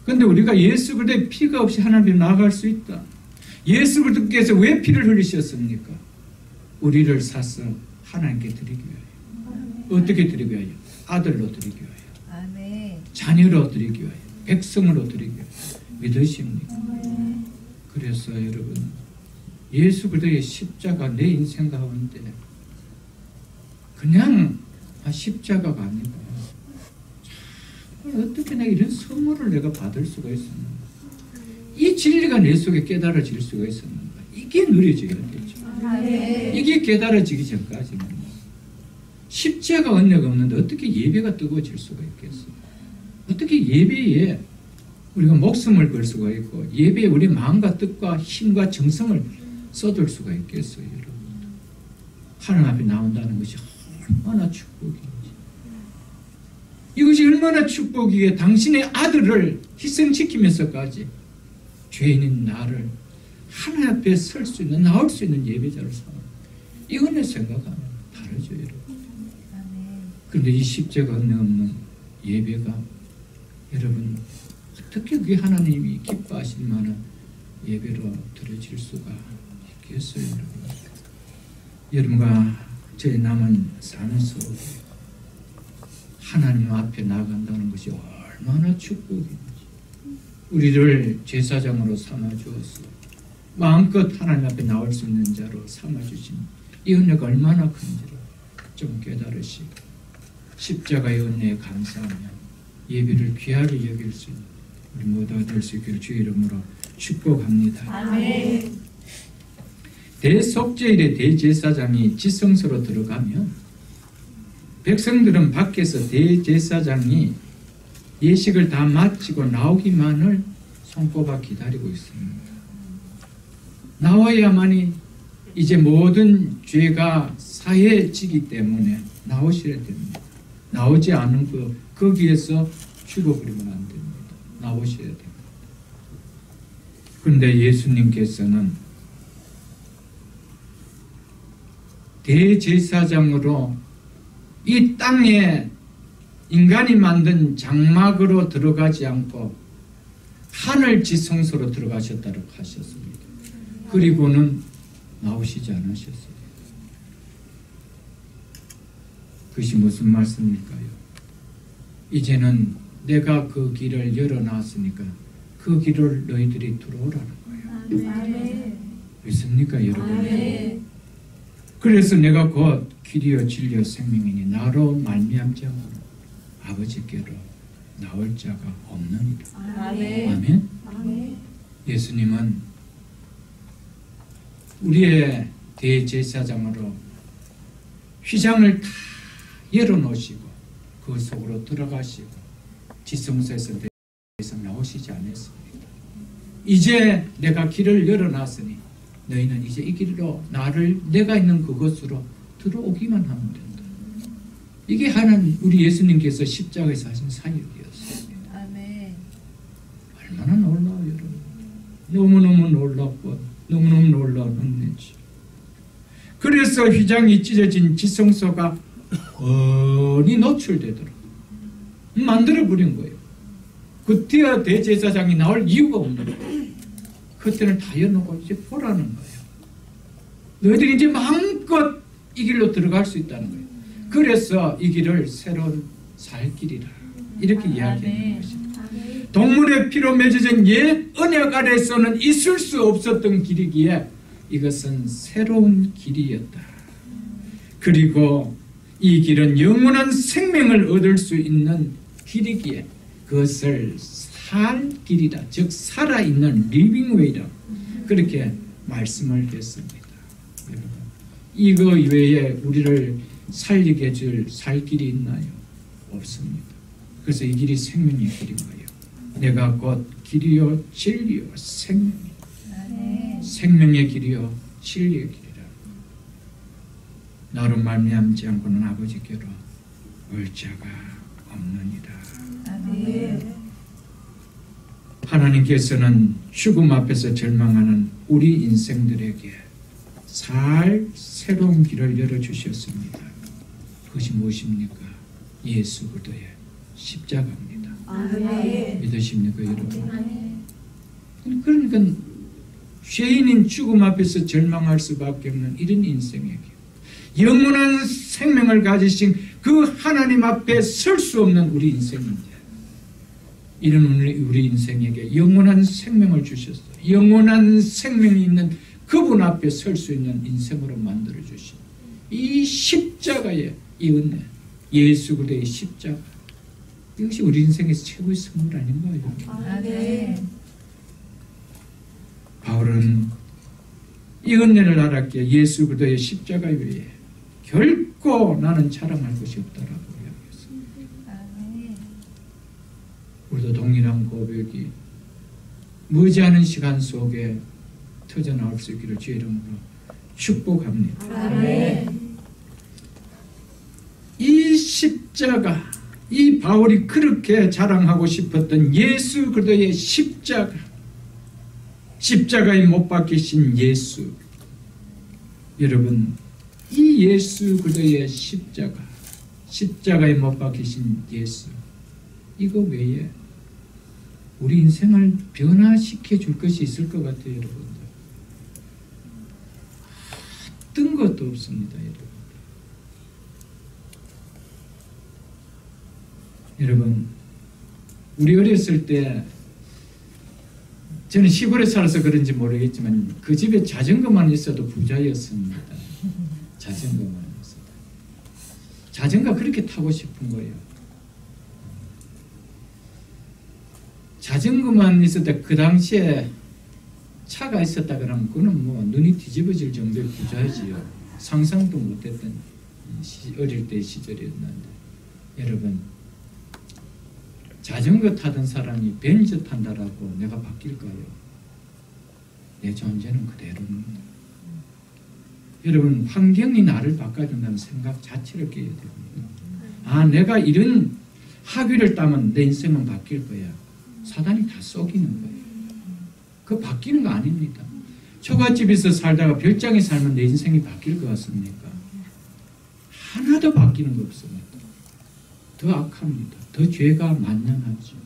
그런데 우리가 예수 그리스도의 피가 없이 하나님 앞에 나아갈 수 있다. 예수 그리스도께서 왜 피를 흘리셨습니까? 우리를 사서 하나님께 드리기 위하여. 어떻게 드리기 위하여? 아들로 드리기 위하여. 자녀로 드리기 위하여. 백성으로 드리기 위하여. 믿으십니까? 그래서 여러분 예수 그리스도의 십자가 내 인생 가운데 그냥 십자가가 아니고 어떻게 내가 이런 선물을 내가 받을 수가 있었는가? 이 진리가 내 속에 깨달아질 수가 있었는가? 이게 누려져야 되죠. 이게 깨달아지기 전까지는 십자가 은혜가 없는데 어떻게 예배가 뜨거워질 수가 있겠어요? 어떻게 예배에 우리가 목숨을 걸 수가 있고 예배에 우리 마음과 뜻과 힘과 정성을 쏟을 수가 있겠어요, 여러분? 하나님 앞에 나온다는 것이 얼마나 축복인지. 이것이 얼마나 축복이기에 당신의 아들을 희생시키면서까지 죄인인 나를 하나님 앞에 설 수 있는, 나올 수 있는 예배자로 삼아. 이 은혜 생각하면 다르죠, 여러분. 그런데 이 십자가 은혜 없는 예배가 여러분 어떻게 그게 하나님이 기뻐하실 만한 예배로 드려질 수가 있겠어요, 여러분? 여러분과 저희 남은 사는 속에 하나님 앞에 나간다는 것이 얼마나 축복인지. 우리를 제사장으로 삼아주어서 마음껏 하나님 앞에 나올 수 있는 자로 삼아주신 이 은혜가 얼마나 큰지를 좀 깨달으시고 십자가의 은혜에 감사하며 예배를 귀하게 여길 수 있는 우리 모두가 될 수 있기를 주의 이름으로 축복합니다. 아멘. 대속죄일의 대제사장이 지성소로 들어가면 백성들은 밖에서 대제사장이 예식을 다 마치고 나오기만을 손꼽아 기다리고 있습니다. 나와야만이 이제 모든 죄가 사해지기 때문에 나오셔야 됩니다. 나오지 않은 거기에서 죽어버리면 안 됩니다. 나오셔야 됩니다. 그런데 예수님께서는 대제사장으로 이 땅에 인간이 만든 장막으로 들어가지 않고 하늘 지성소로 들어가셨다고 하셨습니다. 그리고는 나오시지 않으셨어요. 그것이 무슨 말씀일까요? 이제는 내가 그 길을 열어놨으니까 그 길을 너희들이 들어오라는 거예요. 아멘. 믿습니까, 여러분? 아멘. 그래서 내가 곧 길이요 진리요 생명이니 나로 말미암지 않고 아버지께로 나올 자가 없느니라. 아멘. 아멘. 아멘. 예수님은 우리의 대제사장으로 휘장을 다 열어놓으시고 그 속으로 들어가시고 지성소에서 더 이상 나오시지 않았습니다. 이제 내가 길을 열어놨으니 너희는 이제 이 길로 내가 있는 그곳으로 들어오기만 하면 된다. 이게 하나님 우리 예수님께서 십자가에서 하신 사역이었습니다. 아멘. 얼마나 놀라워요, 여러분. 너무너무 놀랍고 너무너무 놀라운 은혜지. 그래서 휘장이 찢어진 지성소가 뻔히 노출되도록 만들어버린 거예요. 그때야 대제사장이 나올 이유가 없는 거예요. 그때는 다 열어놓고 이제 보라는 거예요. 너희들이 이제 마음껏 이 길로 들어갈 수 있다는 거예요. 그래서 이 길을 새로운 살 길이라 이렇게 이야기하는 것입니다. 동물의 피로 맺어진 옛 언약 아래에서는 있을 수 없었던 길이기에 이것은 새로운 길이었다. 그리고 이 길은 영원한 생명을 얻을 수 있는 길이기에 그것을 살 길이라, 즉 살아있는 리빙웨이라 그렇게 말씀을 했습니다. 여러분, 이거 외에 우리를 살리게 해줄 살 길이 있나요? 없습니다. 그래서 이 길이 생명의 길인 거예요. 내가 곧 길이요 진리요 생명이요. 생명의 길이요 진리의 길이라. 나로 말미암지 않고는 아버지께로 올 자가 없느니라. 아멘. 하나님께서는 죽음 앞에서 절망하는 우리 인생들에게 새로운 길을 열어주셨습니다. 그것이 무엇입니까? 예수 그리스도의 십자가입니다. 아멘. 믿으십니까, 여러분? 아멘. 그러니까 죄인인 죽음 앞에서 절망할 수밖에 없는 이런 인생에게 영원한 생명을 가지신 그 하나님 앞에 설 수 없는 우리 인생인데 이런 우리 인생에게 영원한 생명을 주셨어요. 영원한 생명이 있는 그분 앞에 설 수 있는 인생으로 만들어 주신 이 십자가의 이 은혜, 예수 그리스도의 십자가, 이것이 우리 인생에서 최고의 선물 아닌가요? 아멘. 바울은 이 은혜를 알았기에 예수 그리스도의 십자가 외에 결코 나는 자랑할 것이 없다라고 이야기했습니다. 아멘. 우리도 동일한 고백이 머지않은 시간 속에 터져나올 수 있기를 주의 이름으로 축복합니다. 아멘. 이 십자가, 이 바울이 그렇게 자랑하고 싶었던 예수 그리스도의 십자가, 십자가에 못 박히신 예수, 여러분, 이 예수 그리스도의 십자가, 십자가에 못 박히신 예수, 이거 외에 우리 인생을 변화시켜 줄 것이 있을 것 같아요, 여러분들. 어떤 것도 없습니다, 여러분. 여러분, 우리 어렸을 때 저는 시골에 살아서 그런지 모르겠지만 그 집에 자전거만 있어도 부자였습니다. 자전거만 있어도. 자전거 그렇게 타고 싶은 거예요. 자전거만 있었다 그 당시에 차가 있었다 그러면 그거는 뭐 눈이 뒤집어질 정도의 부자지요. 상상도 못했던 어릴 때 시절이었는데 여러분, 자전거 타던 사람이 벤츠 탄다라고 내가 바뀔까요? 내 존재는 그대로입니다. 여러분, 환경이 나를 바꿔준다는 생각 자체를 깨야 됩니다. 내가 이런 학위를 따면 내 인생은 바뀔 거야. 사단이 다 속이는 거예요. 그거 바뀌는 거 아닙니다. 초가집에서 살다가 별장에 살면 내 인생이 바뀔 것 같습니까? 하나도 바뀌는 거 없습니다. 더 악합니다. 더 죄가 만연하죠.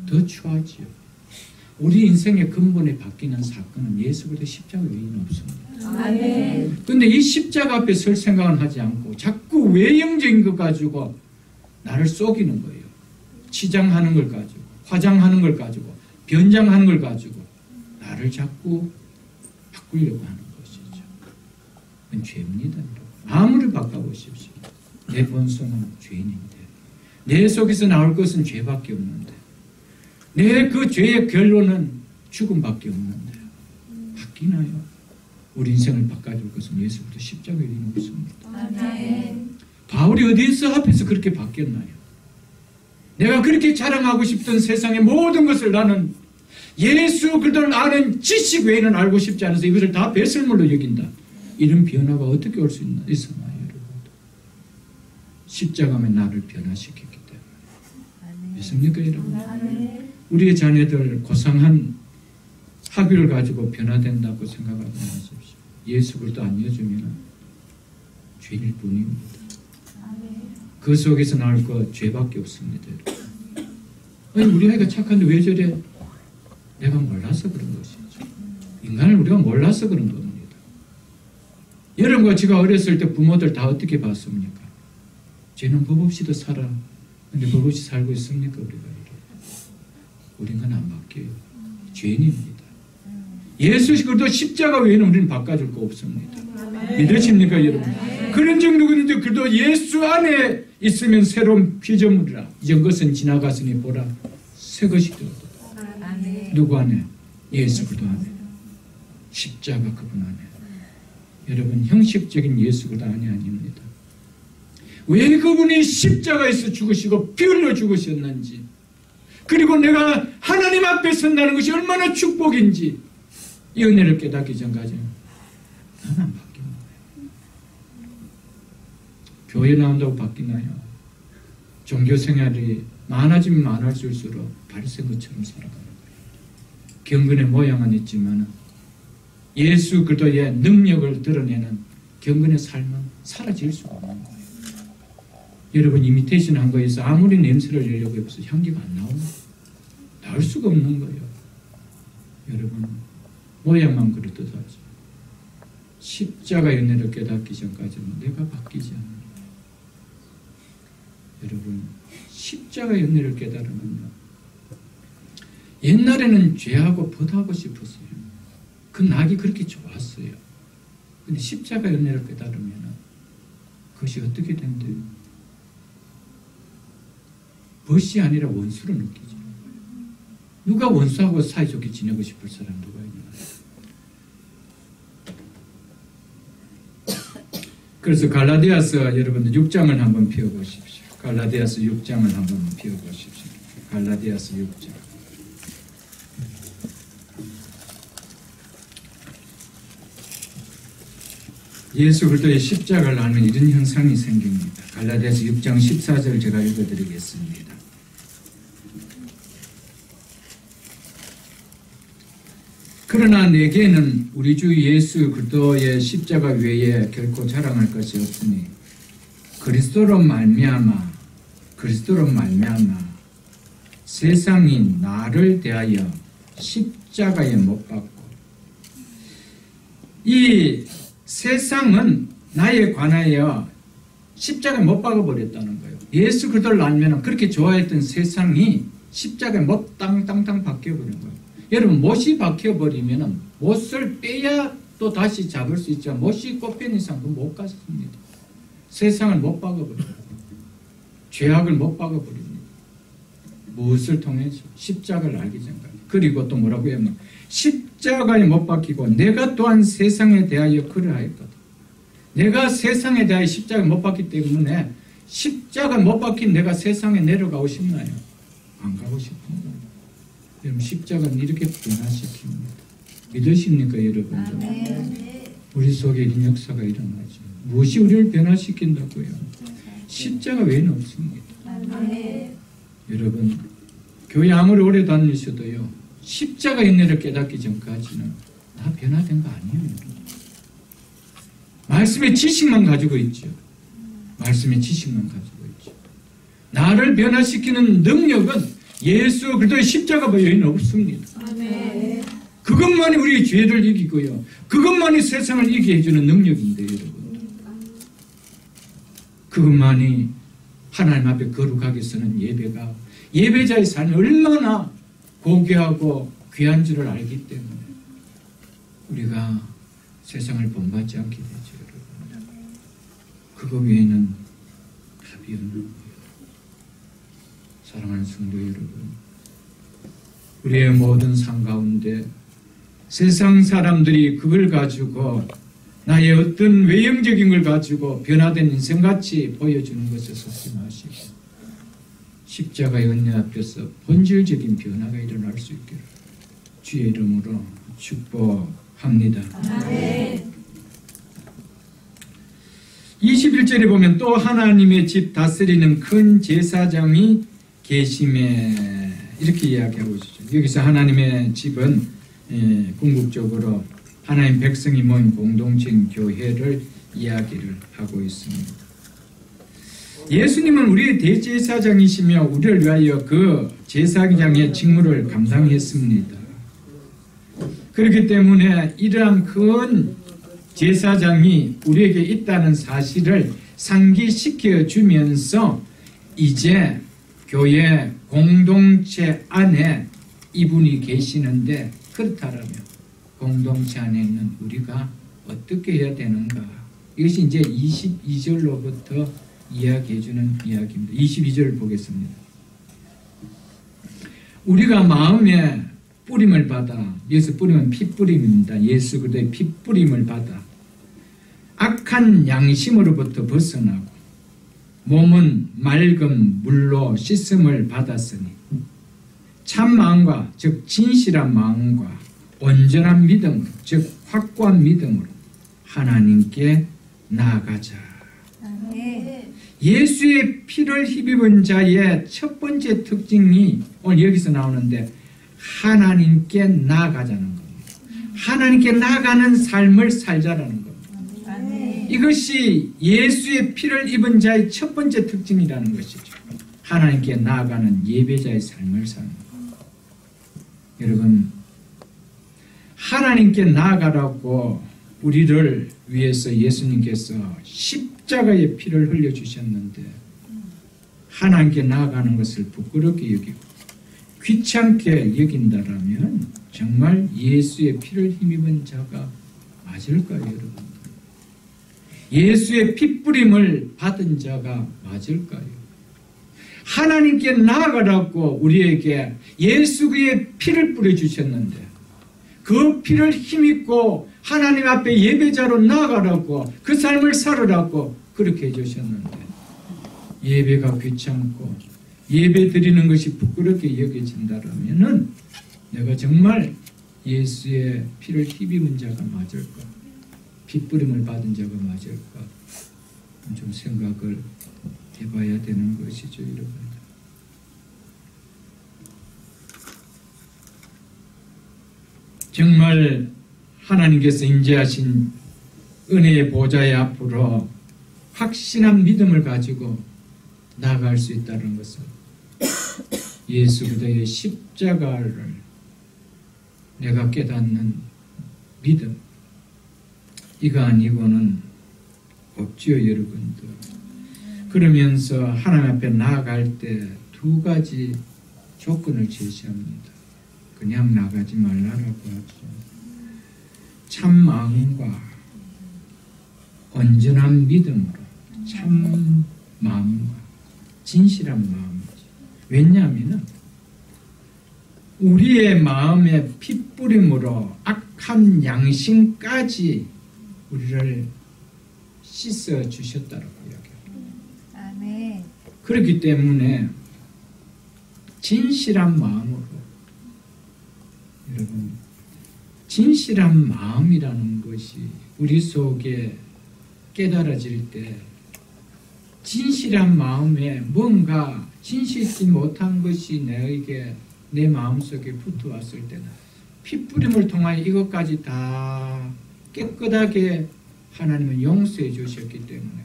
더 추하지요. 우리 인생의 근본에 바뀌는 사건은 예수 그리스도 십자가 외에는 없습니다. 아멘. 그런데 이 십자가 앞에 설 생각은 하지 않고 자꾸 외형적인 것 가지고 나를 속이는 거예요. 치장하는 걸 가지고, 화장하는 걸 가지고, 변장하는 걸 가지고 나를 자꾸 바꾸려고 하는 것이죠. 그건 죄입니다. 아무리 바꿔보십시오. 내 본성은 죄인인데 내 속에서 나올 것은 죄밖에 없는데 내 그 죄의 결론은 죽음밖에 없는데 바뀌나요? 우리 인생을 바꿔줄 것은 예수 그리스도 십자가 위에 없습니다. 아멘. 바울이 어디서 앞에서 그렇게 바뀌었나요? 내가 그렇게 자랑하고 싶던 세상의 모든 것을 나는 예수 그리스도를 아는 지식 외에는 알고 싶지 않아서 이것을 다 배설물로 여긴다. 이런 변화가 어떻게 올 수 있나요, 여러분? 십자가면 나를 변화시켰기 때문에. 믿습니까, 여러분? 아멘. 우리의 자녀들 고상한 학위를 가지고 변화된다고 생각하지 마십시오. 예수 그리스도 안 이어주면 죄일 뿐입니다. 아멘. 그 속에서 나올 거 죄밖에 없습니다. 아니, 우리 아이가 착한데 왜 저래? 내가 몰라서 그런 것이죠. 인간을 우리가 몰라서 그런 겁니다. 여러분과 제가 어렸을 때 부모들 다 어떻게 봤습니까? 쟤는 법 없이도 살아. 근데 법 없이 살고 있습니까? 우리가 우리는 안 바뀌어요. 죄인입니다. 예수 그리스도 십자가 외에는 우리는 바꿔줄 거 없습니다. 믿으십니까, 여러분? 그런 정도인데 그래도 예수 안에 있으면 새로운 피조물이라. 이전 것은 지나갔으니 보라 새 것이 되었다. 아멘. 누구 안에? 예수 그리스도 안에. 십자가 그분 안에. 여러분, 형식적인 예수 그리스도 안이 아닙니다. 왜 그분이 십자가에서 죽으시고 피 흘려 죽으셨는지, 그리고 내가 하나님 앞에 선다는 것이 얼마나 축복인지 이 은혜를 깨닫기 전까지 나는 안 바뀌는 거예요. 교회 나온다고 바뀌나요? 종교 생활이 많아지면 많아질수록 바리새인 것처럼 살아가는 거예요. 경건의 모양은 있지만 예수 그리스도의 능력을 드러내는 경건의 삶은 사라질 수가 없는 거예요. 여러분, 이미테이션 한 거에서 아무리 냄새를 내려고 해서 향기가 안 나올 수가 없는 거예요. 여러분, 모양만 그렇듯 하지. 십자가 은혜를 깨닫기 전까지는 내가 바뀌지 않아요. 여러분, 십자가 은혜를 깨달으면요, 옛날에는 죄하고 벗하고 싶었어요. 그 낙이 그렇게 좋았어요. 근데 십자가 은혜를 깨달으면 그것이 어떻게 된대요? 벗이 아니라 원수로 느끼죠. 누가 원수하고 사이좋게 지내고 싶을 사람 누가 있나요? 그래서 갈라디아서 여러분들 6장을 한번 펴보십시오. 갈라디아서 6장을 한번 펴보십시오. 갈라디아서 6장. 예수 그리스도의 십자가를 알면 이런 현상이 생깁니다. 갈라디아서 6장 14절 제가 읽어드리겠습니다. 그러나 내게는 우리 주 예수 그리스도의 십자가 외에 결코 자랑할 것이 없으니 그리스도로 말미암아 세상이 나를 대하여 십자가에 못 박고, 이 세상은 나에 관하여 십자가에 못 박아버렸다는 거예요. 예수 그리스도를 알면 그렇게 좋아했던 세상이 십자가에 못 땅땅땅 박혀버린 거예요. 여러분, 못이 박혀버리면 못을 빼야 또 다시 잡을 수 있지만 못이 꼽힌 이상 못 갔습니다. 세상을 못 박아버려요. 죄악을 못 박아버립니다. 무엇을 통해서? 십자가를 알기 전까지. 그리고 또 뭐라고 하면 십자가에 못 박히고 내가 또한 세상에 대하여 그러하였거든. 내가 세상에 대하여 십자가에 못 박기 때문에 십자가 못 박힌 내가 세상에 내려가고 싶나요? 안 가고 싶은가? 여러분, 십자가는 이렇게 변화시킵니다. 믿으십니까, 여러분들? 아멘. 우리 속에 이 역사가 일어나죠. 무엇이 우리를 변화시킨다고요? 십자가 외에는 없습니다. 아멘. 여러분, 교회 아무리 오래 다니셔도요, 십자가 인내를 깨닫기 전까지는 다 변화된 거 아니에요. 말씀의 지식만 가지고 있죠. 말씀의 지식만 가지고 있죠. 나를 변화시키는 능력은 예수 그리스도의 십자가 외에는 없습니다. 아멘. 그것만이 우리의 죄를 이기고요. 그것만이 세상을 이기게 해주는 능력인데, 여러분. 그것만이 하나님 앞에 거룩하게 서는 예배가, 예배자의 삶이 얼마나 고귀하고 귀한 줄을 알기 때문에 우리가 세상을 본받지 않게 되죠, 여러분. 그거 외에는 답이 없는 거예요. 사랑하는 성도 여러분, 우리의 모든 삶 가운데 세상 사람들이 그걸 가지고 나의 어떤 외형적인 걸 가지고 변화된 인생같이 보여주는 것에 속지 마시고 십자가의 은혜 앞에서 본질적인 변화가 일어날 수 있기를 주의 이름으로 축복합니다. 아멘. 21절에 보면 또 하나님의 집 다스리는 큰 제사장이 계심에 이렇게 이야기하고 있죠. 여기서 하나님의 집은 궁극적으로 하나님 백성이 모인 공동체인 교회를 이야기를 하고 있습니다. 예수님은 우리의 대제사장이시며 우리를 위하여 그 제사장의 직무를 감당했습니다. 그렇기 때문에 이러한 큰 제사장이 우리에게 있다는 사실을 상기시켜 주면서 이제 교회 공동체 안에 이분이 계시는데, 그렇다면 공동체 안에 있는 우리가 어떻게 해야 되는가? 이것이 이제 22절로부터 이야기해주는 이야기입니다. 22절을 보겠습니다. 우리가 마음에 뿌림을 받아, 여기서 뿌림은 핏뿌림입니다. 예수 그리스도의 핏뿌림을 받아 악한 양심으로부터 벗어나고 몸은 맑은 물로 씻음을 받았으니 참 마음과 즉 진실한 마음과 온전한 믿음으로 즉 확고한 믿음으로 하나님께 나아가자. 아멘. 예수의 피를 힘입은 자의 첫 번째 특징이 오늘 여기서 나오는데 하나님께 나아가자는 겁니다. 하나님께 나아가는 삶을 살자라는 겁니다. 아멘. 이것이 예수의 피를 입은 자의 첫 번째 특징이라는 것이죠. 하나님께 나아가는 예배자의 삶을 사는 것. 여러분, 하나님께 나아가라고 우리를 위해서 예수님께서 십자가의 피를 흘려주셨는데 하나님께 나아가는 것을 부끄럽게 여기고 귀찮게 여긴다라면 정말 예수의 피를 힘입은 자가 맞을까요, 여러분? 예수의 핏뿌림을 받은 자가 맞을까요? 하나님께 나아가라고 우리에게 예수의 피를 뿌려주셨는데 그 피를 힘입고 하나님 앞에 예배자로 나아가라고 그 삶을 살으라고 그렇게 해주셨는데 예배가 귀찮고 예배 드리는 것이 부끄럽게 여겨진다라면은 내가 정말 예수의 피를 힘입은 자가 맞을까? 핏뿌림을 받은 자가 맞을까? 좀 생각을 해봐야 되는 것이죠, 여러분. 정말 하나님께서 인재하신 은혜의 보좌의 앞으로 확신한 믿음을 가지고 나아갈 수 있다는 것은 예수 그리스도의 십자가를 내가 깨닫는 믿음, 이거 아니고는 없지요, 여러분들. 그러면서 하나님 앞에 나아갈 때 두 가지 조건을 제시합니다. 그냥 나가지 말라라고 하죠. 참 마음과 온전한 믿음으로, 참 마음과 진실한 마음이죠. 왜냐하면 우리의 마음의 핏뿌림으로 악한 양심까지 우리를 씻어 주셨다라고 이야기합니다. 아멘. 그렇기 때문에 진실한 마음으로, 여러분, 진실한 마음이라는 것이 우리 속에 깨달아질 때 진실한 마음에 뭔가 진실치 못한 것이 내 마음속에 붙어왔을 때는 피뿌림을 통하여 이것까지 다 깨끗하게 하나님은 용서해 주셨기 때문에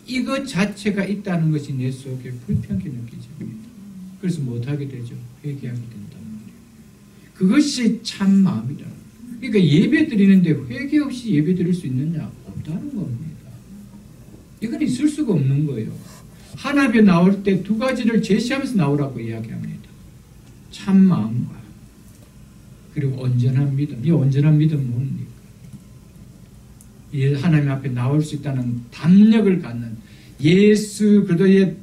이것 자체가 있다는 것이 내 속에 불편하게 느껴집니다. 그래서 못하게 되죠. 회개하게 된단 말이에요. 그것이 참 마음이다. 그러니까 예배 드리는데 회개 없이 예배 드릴 수 있느냐? 없다는 겁니다. 이건 있을 수가 없는 거예요. 하나님에 나올 때 두 가지를 제시하면서 나오라고 이야기합니다. 참 마음과 그리고 온전한 믿음. 이 온전한 믿음은 뭡니까? 이 하나님 앞에 나올 수 있다는 담력을 갖는 예수 그리스도의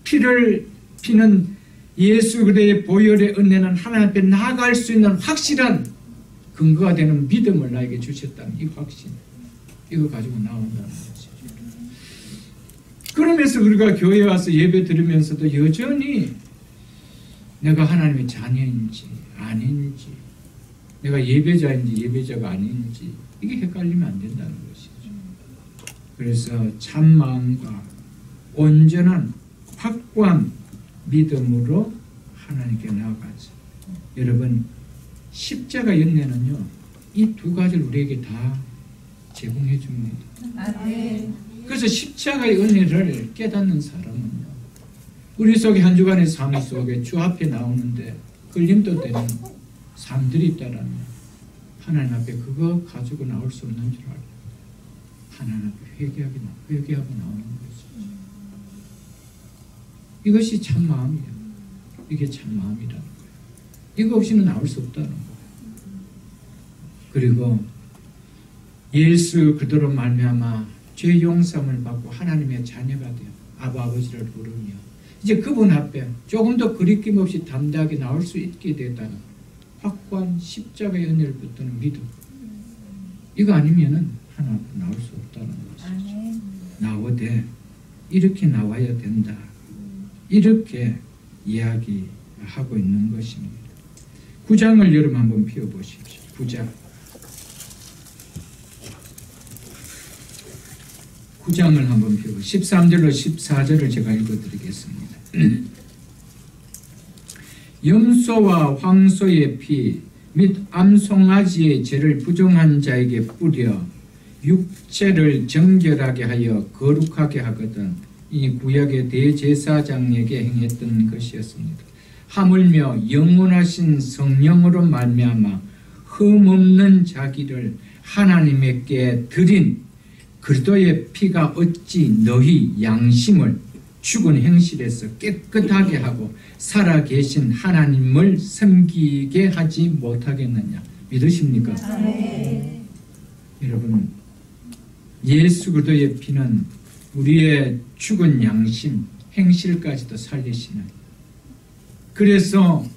피를 피는 예수 그리스도의 보혈의 은혜는 하나님 앞에 나아갈 수 있는 확실한 근거가 되는 믿음을 나에게 주셨다는 이 확신. 이거 가지고 나온다는 것이죠. 그러면서 우리가 교회에 와서 예배 드리면서도 여전히 내가 하나님의 자녀인지 아닌지, 내가 예배자인지 예배자가 아닌지 이게 헷갈리면 안 된다는 것이죠. 그래서 참마음과 온전한 확고한 믿음으로 하나님께 나아가죠. 여러분, 십자가 연례는요, 이 두 가지를 우리에게 다 제공해 줍니다. 아멘. 그래서 십자가의 은혜를 깨닫는 사람은요, 우리 속에 한 주간의 삶 속에 주 앞에 나오는데 걸림도 되는 삶들이 있다라면 하나님 앞에 그거 가지고 나올 수 없는 줄 알고 하나님 앞에 회개하고 나오는 거죠. 이것이 참 마음이에요. 이게 참 마음이라는 거예요. 이거 없이는 나올 수 없다는 거예요. 그리고 예수 그대로 말미암아 죄 용서함을 받고 하나님의 자녀가 되어 아버지를 부르며 이제 그분 앞에 조금 더 거리낌 없이 담대하게 나올 수 있게 되다는 확고한 십자가의 은혜를 붙드는 믿음. 이거 아니면은 하나님 앞에 나올 수 없다는 것이죠. 나오되 이렇게 나와야 된다. 이렇게 이야기하고 있는 것입니다. 9장을 여러분 한번 펴보십시오. 9장을 한번 펴고 13절로 14절을 제가 읽어드리겠습니다. 염소와 황소의 피 및 암송아지의 죄를 부정한 자에게 뿌려 육체를 정결하게 하여 거룩하게 하거든 이 구약의 대제사장에게 행했던 것이었습니다. 하물며 영원하신 성령으로 말미암아 흠없는 자기를 하나님께 드린 그리스도의 피가 어찌 너희 양심을 죽은 행실에서 깨끗하게 하고 살아계신 하나님을 섬기게 하지 못하겠느냐. 믿으십니까? 네. 여러분, 예수 그리스도의 피는 우리의 죽은 양심, 행실까지도 살리시는, 그래서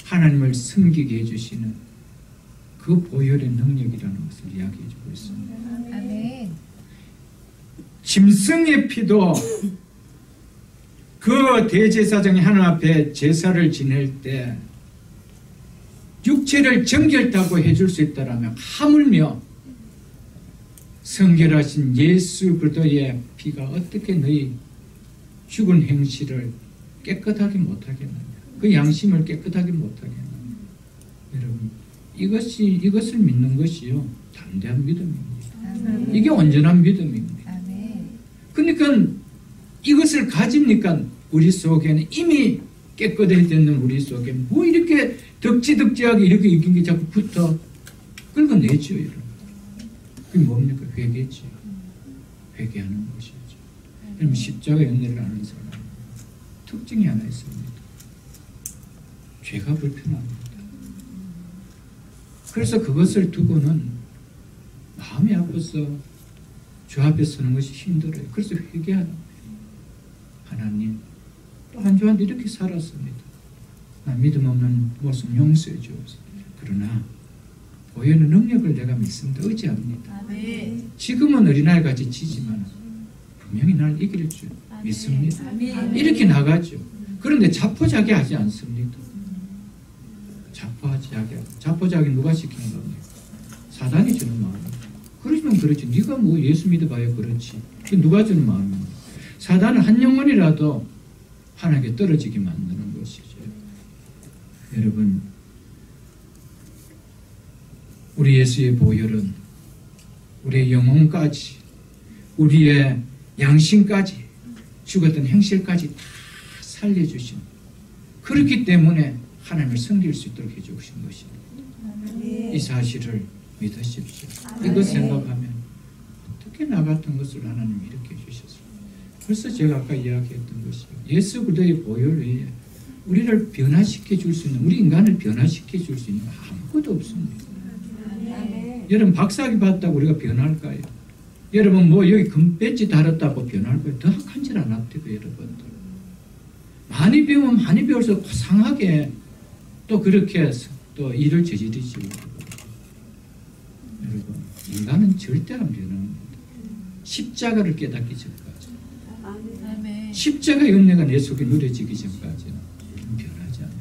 하나님을 섬기게 해주시는 그 보혈의 능력이라는 것을 이야기해주고 있습니다. 아멘. 짐승의 피도 그 대제사장이 하나님 앞에 제사를 지낼 때 육체를 정결하고 해줄 수 있다라면 하물며 성결하신 예수 그리스도의 피가 어떻게 너희 죽은 행실을 깨끗하게 못하겠느냐, 그 양심을 깨끗하게 못하겠느냐. 여러분, 이것을 믿는 것이요 담대한 믿음입니다. 이게 온전한 믿음입니다. 그러니까 이것을 가집니까? 우리 속에는 이미 깨끗해졌는 우리 속에 뭐 이렇게 덕지덕지하게 이렇게 이긴 게 자꾸 붙어 긁어내죠, 여러분. 그게 뭡니까? 회개죠. 회개하는 것이죠. 여러분, 십자가의 은혜를 아는 사람 특징이 하나 있습니다. 죄가 불편합니다. 그래서 그것을 두고는 마음이 아파서 주 앞에 서는 것이 힘들어요. 그래서 회개하는 거예요. 하나님, 또 한 주한테 이렇게 살았습니다. 나 믿음 없는 모습 용서해 주옵소서. 그러나 보혈의 능력을 내가 믿습니다. 의지합니다. 아멘. 지금은 어린아이같이 치지만 분명히 날 이길 줄 믿습니다. 이렇게 나가죠. 그런데 자포자기하지 않습니다. 자포자기 누가 시키는 겁니까? 사단이 주는 마음입니다. 그러시면 그렇지. 네가 뭐 예수 믿어봐야 그렇지. 누가 주는 마음입니까? 사단은 한 영혼이라도 하나님께 떨어지게 만드는 것이죠. 여러분, 우리 예수의 보혈은 우리의 영혼까지, 우리의 양심까지, 죽었던 행실까지 다 살려주신, 그렇기 때문에 하나님을 섬길 수 있도록 해주신 것입니다. 이 사실을 믿으십시오. 이것 생각하면 어떻게 나 같은 것을 하나님이 이렇게 해주셨을까? 벌써 제가 아까 이야기했던 것이요, 예수 그리스도의 보혈 외에 우리를 변화시켜 줄 수 있는, 우리 인간을 변화시켜 줄 수 있는 아무것도 없습니다. 여러분, 박사학위 받았다고 우리가 변할까요? 여러분, 뭐 여기 금배지 달았다고 변할까요? 더 악한 짓 안 합니다, 여러분들. 많이 배우면 많이 배울수록 고상하게 또 그렇게 해서 또 일을 저지르지. 여러분, 인간은 절대 안 변합니다. 십자가를 깨닫기 전까지, 십자가의 은혜가 내 속에 누려지기 전까지는 변하지 않아요.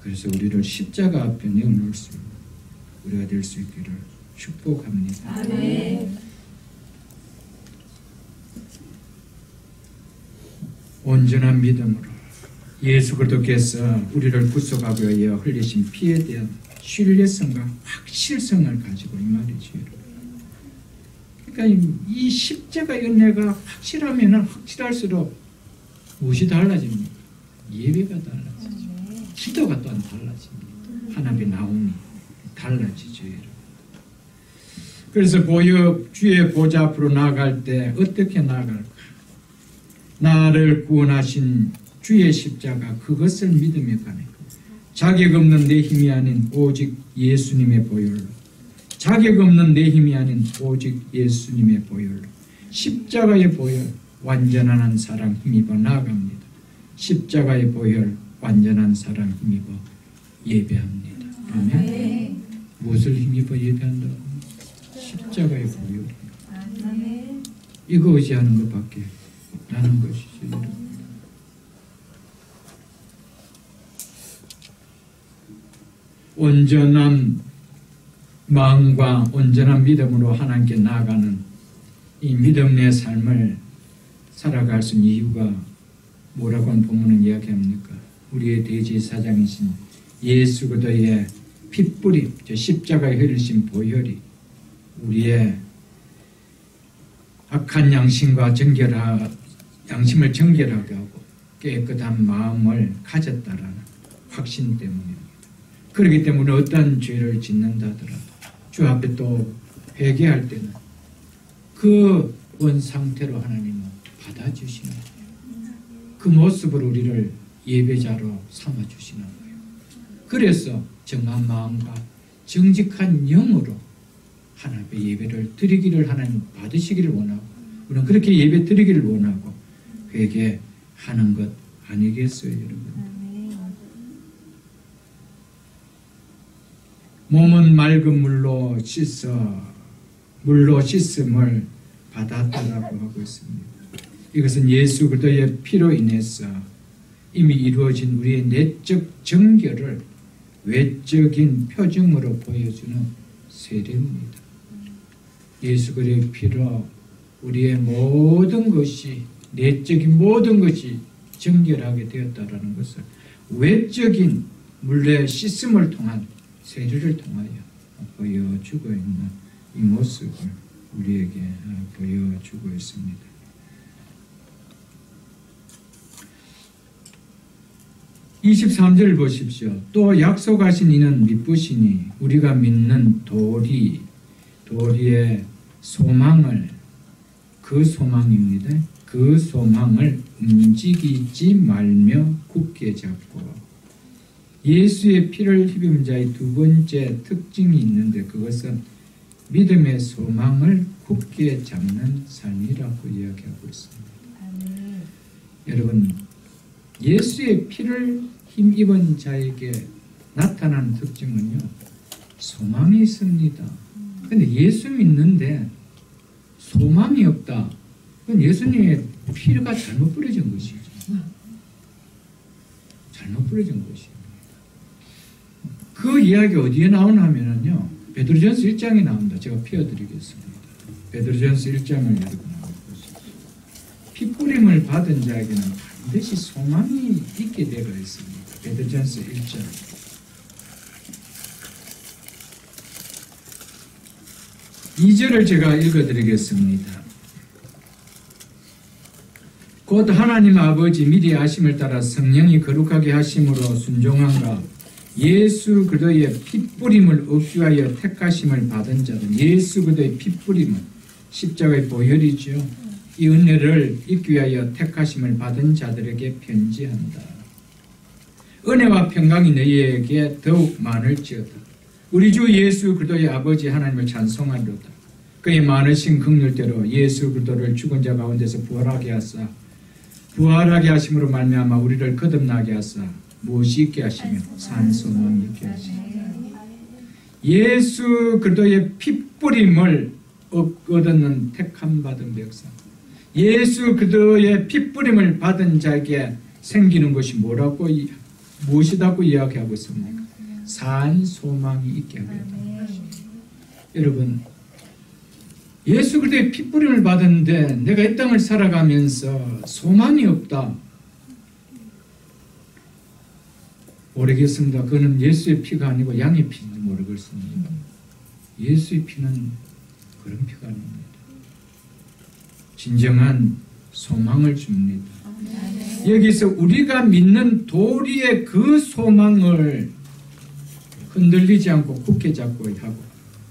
그래서 우리를 십자가 앞에 내어놓을 수 있는 우리가 될 수 있기를 축복합니다. 아멘. 온전한 믿음으로 예수 그리스도께서 우리를 구속하기 위하여 흘리신 피에 대한 신뢰성과 확실성을 가지고 이 말이죠. 그러니까 이 십자가의 은혜가 확실하면 확실할수록 무엇이 달라집니까? 예배가 달라지죠. 기도가 또한 달라집니다. 하나님의 나옴이 달라지죠. 그래서 주의 보좌 앞으로 나아갈 때 어떻게 나아갈까? 나를 구원하신 주의 십자가, 그것을 믿으며 가는 것. 자격 없는 내 힘이 아닌 오직 예수님의 보혈로, 자격 없는 내 힘이 아닌 오직 예수님의 보혈로, 십자가의 보혈, 완전한 사랑 힘입어 나아갑니다. 십자가의 보혈, 완전한 사랑 힘입어 예배합니다. 아멘. 무엇을 힘입어 예배한다고? 십자가의 보혈. 이거 의지하는 것밖에 없다는 것이죠. 여러분. 온전한 마음과 온전한 믿음으로 하나님께 나아가는 이 믿음의 삶을 살아갈 수 있는 이유가 뭐라고 본문은 이야기합니까? 우리의 대제사장이신 예수 그리스도의 핏불이, 십자가에 흘리신 보혈이 우리의 악한 양심을 정결하게 하고 깨끗한 마음을 가졌다라는 확신 때문입니다. 그렇기 때문에 어떤 죄를 짓는다 하더라도 주 앞에 또 회개할 때는 그 원 상태로 하나님은 받아주시는 거예요. 그 모습으로 우리를 예배자로 삼아주시는 거예요. 그래서 정한 마음과 정직한 영으로 하나님의 예배를 드리기를 하나님 받으시기를 원하고, 우리는 그렇게 예배 드리기를 원하고 회개하는 것 아니겠어요, 여러분? 몸은 맑은 물로 씻음을 받았다라고 하고 있습니다. 이것은 예수 그리스도의 피로 인해서 이미 이루어진 우리의 내적 정결을 외적인 표징으로 보여주는 세례입니다. 예수 그리스도의 피로 우리의 모든 것이, 내적인 모든 것이 정결하게 되었다라는 것을 외적인 물의 씻음을 통한 세례를 통하여 보여주고 있는 이 모습을 우리에게 보여주고 있습니다. (23절) 보십시오. 또 약속하신 이는 미쁘시니 우리가 믿는 도리의 소망을, 그 소망입니다. 그 소망을 움직이지 말며 굳게 잡고, 예수의 피를 휘비은 자의 두 번째 특징이 있는데 그것은 믿음의 소망을 굳게 잡는 삶이라고 이야기하고 있습니다. 여러분, 예수의 피를 힘입은 자에게 나타나는 특징은요, 소망이 있습니다. 그런데 예수 믿는데 소망이 없다. 그건 예수님의 피가 잘못 뿌려진 것이죠. 잘못 뿌려진 것이죠. 그 이야기 어디에 나오나 하면요, 베드로전서 1장에 나옵니다. 제가 피워드리겠습니다. 베드로전서 1장을 여러분 보십시오. 핏부림을 받은 자에게는 반드시 소망이 있게 되어 있습니다. 베드로전서 1절. 이 절을 제가 읽어드리겠습니다. 곧 하나님 아버지 미리 아심을 따라 성령이 거룩하게 하심으로 순종한가 예수 그리스도의 핏부림을 얻기 위하여 택하심을 받은 자들. 예수 그리스도의 핏부림은 십자가의 보혈이죠. 이 은혜를 잊기 위하여 택하심을 받은 자들에게 편지한다. 은혜와 평강이 너희에게 더욱 많을지어다. 우리 주 예수 그리스도의 아버지 하나님을 찬송하리로다. 그의 많으신 긍휼대로 예수 그리스도를 죽은 자 가운데서 부활하게 하심으로 말미암아 우리를 거듭나게 하사 무엇이 있게 하시며 산소망이 있게 하시며 예수 그리스도의 핏부림을 얻는 택함 받은 백성. 예수 그리스도의 핏부림을 받은 자에게 생기는 것이 무엇이라고 이야기하고 있습니까? 산 소망이 있게 하겠다. 여러분, 예수 그리스도의 핏부림을 받았는데 내가 이 땅을 살아가면서 소망이 없다. 모르겠습니다. 그거는 예수의 피가 아니고 양의 피인지 모르겠습니다. 예수의 피는 그런 피가 아닙니다. 진정한 소망을 줍니다. 여기서 우리가 믿는 도리의 그 소망을 흔들리지 않고 굳게 잡고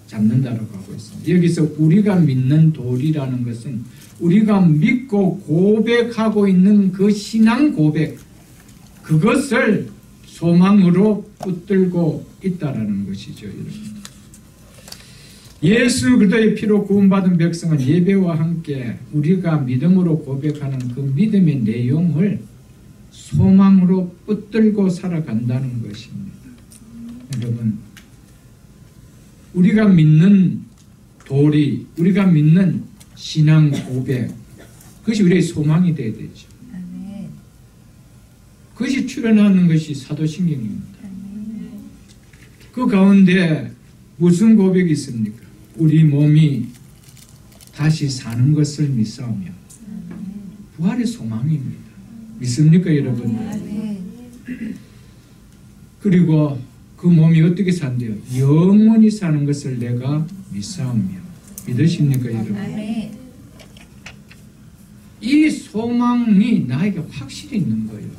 잡는다라고 하고 있습니다. 여기서 우리가 믿는 도리라는 것은 우리가 믿고 고백하고 있는 그 신앙 고백, 그것을 소망으로 붙들고 있다라는 것이죠. 여러분. 예수 그리스도의 피로 구원받은 백성은 예배와 함께 우리가 믿음으로 고백하는 그 믿음의 내용을 소망으로 붙들고 살아간다는 것입니다. 여러분, 우리가 믿는 도리, 우리가 믿는 신앙 고백, 그것이 우리의 소망이 되어야 되죠. 그것이 출현하는 것이 사도신경입니다. 그 가운데 무슨 고백이 있습니까? 우리 몸이 다시 사는 것을 믿사오며 부활의 소망입니다. 믿습니까, 여러분? 그리고 그 몸이 어떻게 산대요? 영원히 사는 것을 내가 믿사오며. 믿으십니까, 여러분? 이 소망이 나에게 확실히 있는 거예요.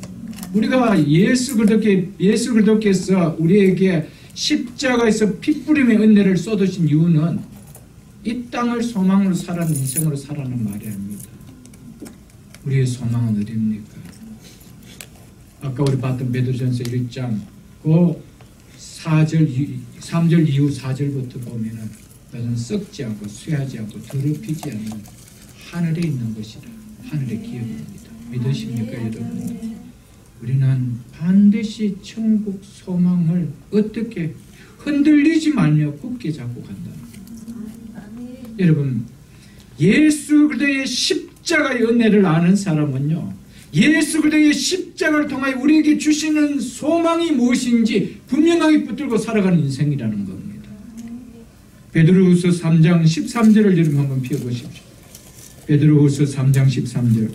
우리가 예수 그리스도께서 우리에게 십자가에서 핏부림의 은혜를 쏟으신 이유는 이 땅을 소망으로 살아는 인생으로 살아는 말이 아닙니다. 우리의 소망은 어디입니까? 아까 우리 봤던 베드로전서 1장 그 3절 이후 4절부터 보면은 너는 썩지 않고 쇠하지 않고 더럽히지 않는 하늘에 있는 것이다. 하늘의 기업입니다. 믿으십니까, 여러분? 우리는 반드시 천국 소망을 어떻게 흔들리지 말며 굳게 잡고 간다. 여러분, 예수 그리스도의 십자가의 은혜를 아는 사람은요, 예수 그리스도의 십자가를 통하여 우리에게 주시는 소망이 무엇인지 분명하게 붙들고 살아가는 인생이라는 겁니다. 베드로후서 3장 13절을 여러분 한번 펴보십시오. 베드로후서 3장 13절.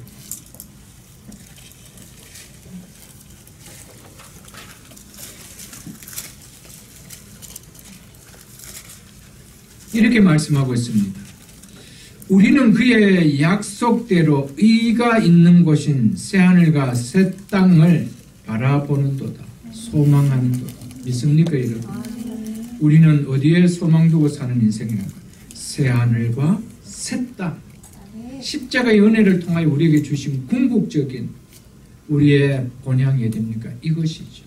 이렇게 말씀하고 있습니다. 우리는 그의 약속대로 의가 있는 곳인 새하늘과 새 땅을 바라보는도다. 소망하는도다. 믿습니까, 여러분? 우리는 어디에 소망 두고 사는 인생인가? 새하늘과 새 땅. 십자가의 은혜를 통하여 우리에게 주신 궁극적인 우리의 본향이 어디입니까? 이것이죠.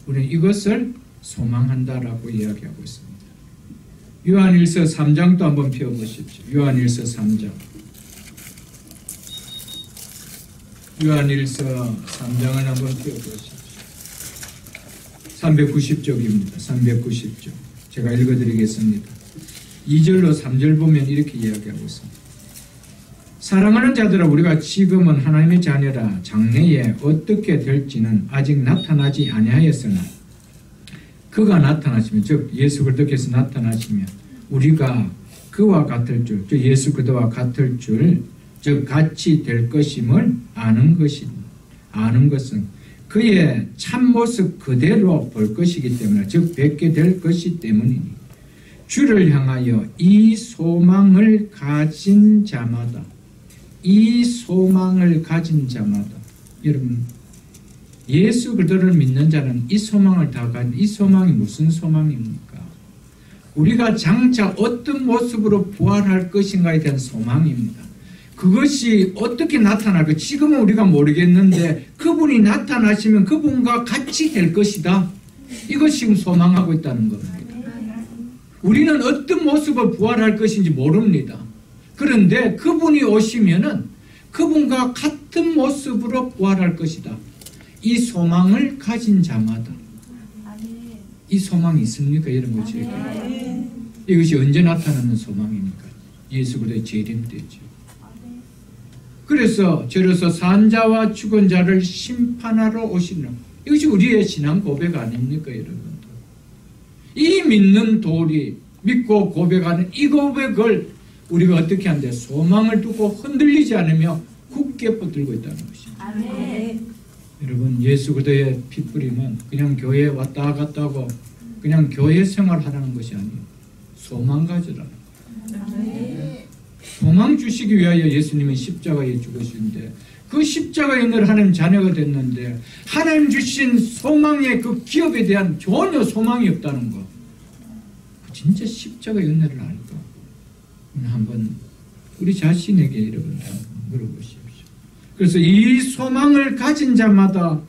우리는 이것을 소망한다라고 이야기하고 있습니다. 요한일서 3장도 한번 펴보십시오. 요한일서 3장. 요한일서 3장을 한번 펴보십시오. 390쪽입니다. 390쪽. 제가 읽어드리겠습니다. 2절로 3절 보면 이렇게 이야기하고 있습니다. 사랑하는 자들아, 우리가 지금은 하나님의 자녀라. 장래에 어떻게 될지는 아직 나타나지 아니하였으나 그가 나타나시면, 즉 예수 그리스도께서 나타나시면 우리가 그와 같을 줄, 즉 예수 그리스도와 같을 줄 즉 같이 될 것임을 아는 것은 그의 참모습 그대로 볼 것이기 때문에, 즉 뵙게 될 것이 때문이니 주를 향하여 이 소망을 가진 자마다, 여러분, 예수 그리스도를 믿는 자는 이 소망을 다 가진, 이 소망이 무슨 소망입니까? 우리가 장차 어떤 모습으로 부활할 것인가에 대한 소망입니다. 그것이 어떻게 나타날까? 지금은 우리가 모르겠는데 그분이 나타나시면 그분과 같이 될 것이다. 이것 지금 소망하고 있다는 겁니다. 우리는 어떤 모습으로 부활할 것인지 모릅니다. 그런데 그분이 오시면은 그분과 같은 모습으로 부활할 것이다. 이 소망을 가진 자마다. 이 소망이 있습니까? 이런 거지. 이것이 언제 나타나는 소망입니까? 예수 그리스도의 재림 때죠. 그래서 저로서 산 자와 죽은 자를 심판하러 오시는, 이것이 우리의 신앙 고백 아닙니까, 여러분들? 이 믿는 도리, 믿고 고백하는 이 고백을 우리가 어떻게 하는데, 소망을 두고 흔들리지 않으며 굳게 붙들고 있다는 것입니다. 아멘. 여러분, 예수 그리스도의 핏부림은 그냥 교회에 왔다 갔다 하고 그냥 교회 생활하라는 것이 아니에요. 소망 가지라는 거예요. 소망 주시기 위하여 예수님은 십자가에 죽으시는데, 그 십자가의 은혜로 하나님 자녀가 됐는데 하나님 주신 소망의 그 기업에 대한 전혀 소망이 없다는 거, 진짜 십자가의 은혜를 알까? 한번 우리 자신에게 여러분 물어보십시오. 그래서 이 소망을 가진 자마다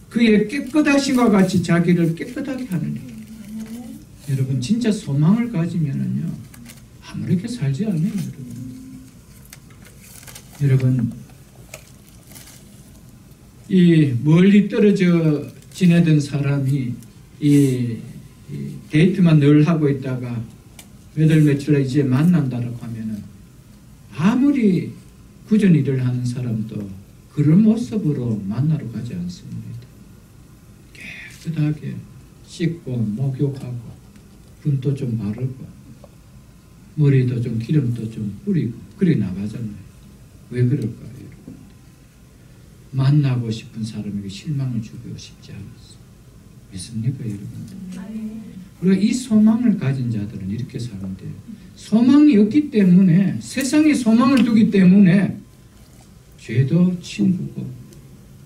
그의 깨끗하심과 같이 자기를 깨끗하게 하느니, 여러분 진짜 소망을 가지면은요 아무렇게 살지 않아요. 여러분 이 멀리 떨어져 지내던 사람이 이 데이트만 늘 하고 있다가 몇 월 며칠 이제 만난다라고 하면은 아무리 구전 일을 하는 사람도 그런 모습으로 만나러 가지 않습니다. 깨끗하게 씻고 목욕하고 분도 좀 바르고 머리도 좀 기름도 좀 뿌리고 그래 나가잖아요. 왜 그럴까요? 여러분? 만나고 싶은 사람에게 실망을 주고 싶지 않았어. 믿습니까, 여러분? 그리고 이 소망을 가진 자들은 이렇게 사는데, 소망이 없기 때문에, 세상에 소망을 두기 때문에 죄도 친구고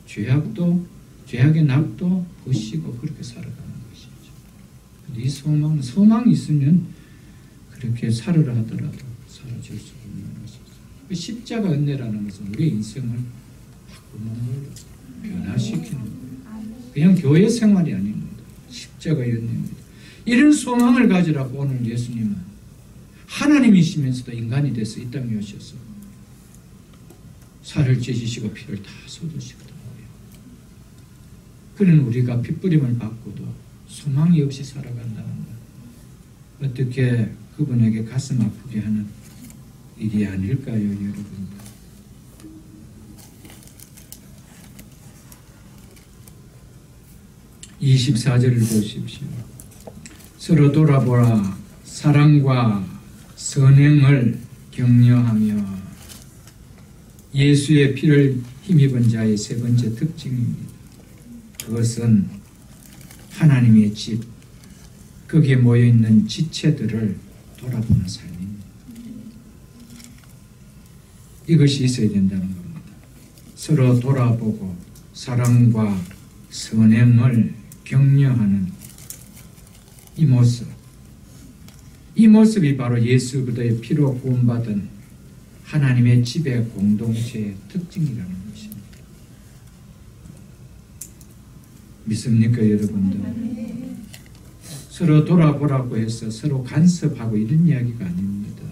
죄악의 낙도 버시고 그렇게 살아가는 것이죠. 이 소망이 있으면 그렇게 살으라 하더라도 사라질 수 없는 것이죠. 십자가 은혜라는 것은 우리의 인생을 바꾸는 거예요. 변화시키는 거예요. 그냥 교회 생활이 아닙니다. 십자가의 은혜입니다. 이런 소망을 가지라고 오늘 예수님은 하나님이시면서도 인간이 돼서 이 땅에 오셔서 살을 찢으시고 피를 다 쏟으시거든요. 그는 우리가 핏부림을 받고도 소망이 없이 살아간다는 것, 어떻게 그분에게 가슴 아프게 하는 일이 아닐까요, 여러분? 24절을 보십시오. 서로 돌아보라. 사랑과 선행을 격려하며. 예수의 피를 힘입은 자의 세 번째 특징입니다. 그것은 하나님의 집, 거기에 모여있는 지체들을 돌아보는 삶입니다. 이것이 있어야 된다는 겁니다. 서로 돌아보고 사랑과 선행을 격려하는 이 모습이 바로 예수 그리스도의 피로 구원받은 하나님의 집의 공동체의 특징이라는 것입니다. 믿습니까, 여러분들? 서로 돌아보라고 해서 서로 간섭하고 이런 이야기가 아닙니다.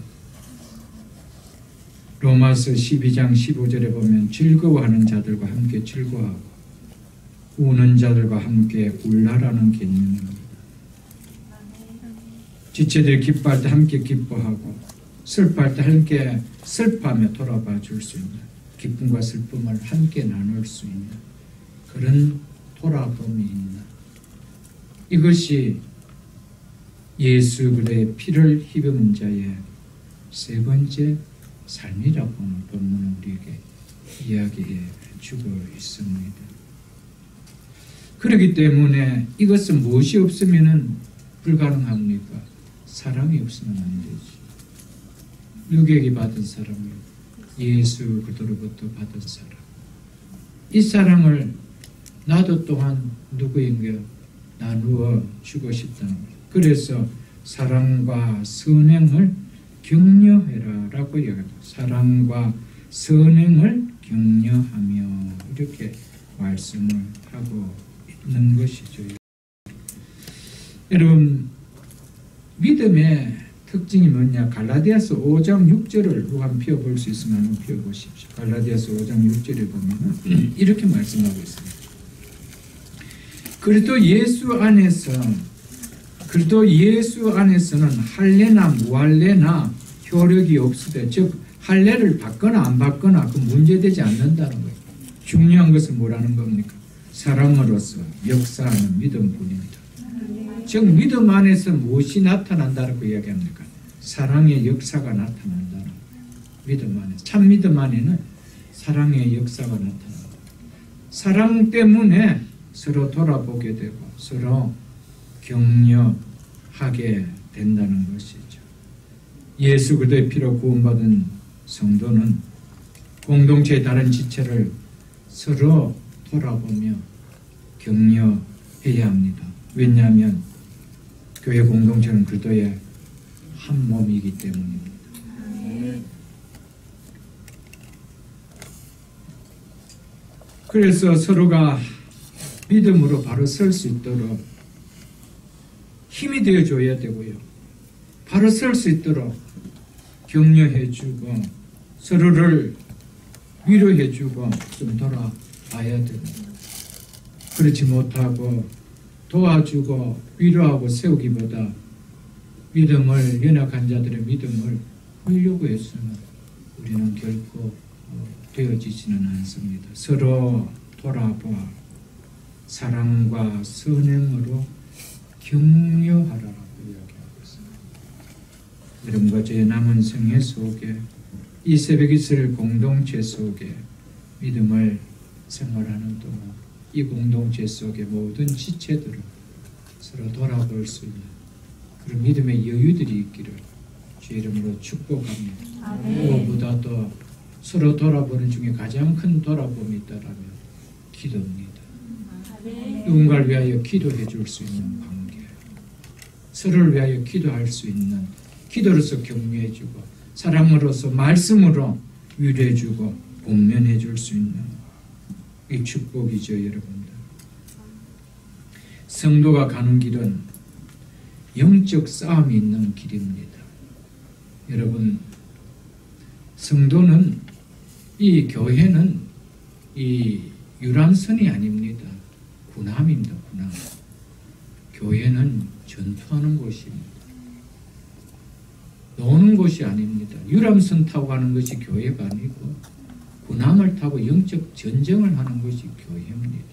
로마서 12장 15절에 보면 즐거워하는 자들과 함께 즐거워하고 우는 자들과 함께 울라라는 개념입니다. 지체들이 기뻐할 때 함께 기뻐하고 슬퍼할 때 함께 슬퍼하며 돌아봐 줄 수 있는, 기쁨과 슬픔을 함께 나눌 수 있는 그런 돌아봄이 있는, 이것이 예수 그리스도의 피를 휘두른 자의 세 번째 삶이라고 본문은 우리에게 이야기해 주고 있습니다. 그렇기 때문에 이것은 무엇이 없으면 불가능합니까? 사랑이 없으면 안 되지. 누구에게 받은 사랑이요? 예수 그리스도로부터 받은 사랑. 이 사랑을 나도 또한 누구에게 나누어 주고 싶다는 거예요. 그래서 사랑과 선행을 격려해라 라고 이야기합니다. 사랑과 선행을 격려하며 이렇게 말씀을 하고 있는 것이죠. 여러분, 믿음의 특징이 뭐냐? 갈라디아서 5장 6절을 누가 한번 펴볼 수 있으면 한번 펴보십시오. 갈라디아서 5장 6절에 보면 이렇게 말씀하고 있습니다. 그리스도 예수 안에서는 할례나 무할례나 효력이 없으되, 즉 할례를 받거나 안 받거나 그 문제되지 않는다는 거예요. 중요한 것은 뭐라는 겁니까? 사랑으로서 역사하는 믿음뿐입니다. 즉 믿음 안에서 무엇이 나타난다고 이야기합니까? 사랑의 역사가 나타난다는 거예요. 믿음 안에서. 참 믿음 안에는 사랑의 역사가 나타납니다. 사랑 때문에 서로 돌아보게 되고 서로 격려하게 된다는 것이죠. 예수 그리스도의 피로 구원받은 성도는 공동체의 다른 지체를 서로 돌아보며 격려해야 합니다. 왜냐하면 교회 공동체는 그리스도의 한 몸이기 때문입니다. 그래서 서로가 믿음으로 바로 설 수 있도록 힘이 되어줘야 되고요. 바로 설 수 있도록 격려해주고 서로를 위로해주고 좀 돌아봐야 됩니다. 그렇지 못하고 도와주고 위로하고 세우기보다 믿음을, 연약한 자들의 믿음을 보이려고 했으면 우리는 결코 되어지지는 않습니다. 서로 돌아보아 사랑과 선행으로 격려하라라고 이야기하고 있습니다. 여러분과 저의 남은 생애 속에 이 새벽 이슬 공동체 속에 믿음을 생활하는 동안 이 공동체 속의 모든 지체들을 서로 돌아볼 수 있는 그런 믿음의 여유들이 있기를 주의 이름으로 축복합니다. 무엇보다도 서로 돌아보는 중에 가장 큰 돌아봄이 있다라면 기도입니다. 누군가를 위하여 기도해 줄 수 있는 관계, 서로를 위하여 기도할 수 있는, 기도로서 격려해 주고 사랑으로서 말씀으로 위로해 주고 권면해 줄 수 있는 이 축복이죠, 여러분들. 성도가 가는 길은 영적 싸움이 있는 길입니다. 여러분, 성도는, 이 교회는 이 유람선이 아닙니다. 군함입니다. 군함. 교회는 전투하는 곳입니다. 노는 곳이 아닙니다. 유람선 타고 가는 것이 교회가 아니고 군함을 타고 영적 전쟁을 하는 것이 교회입니다.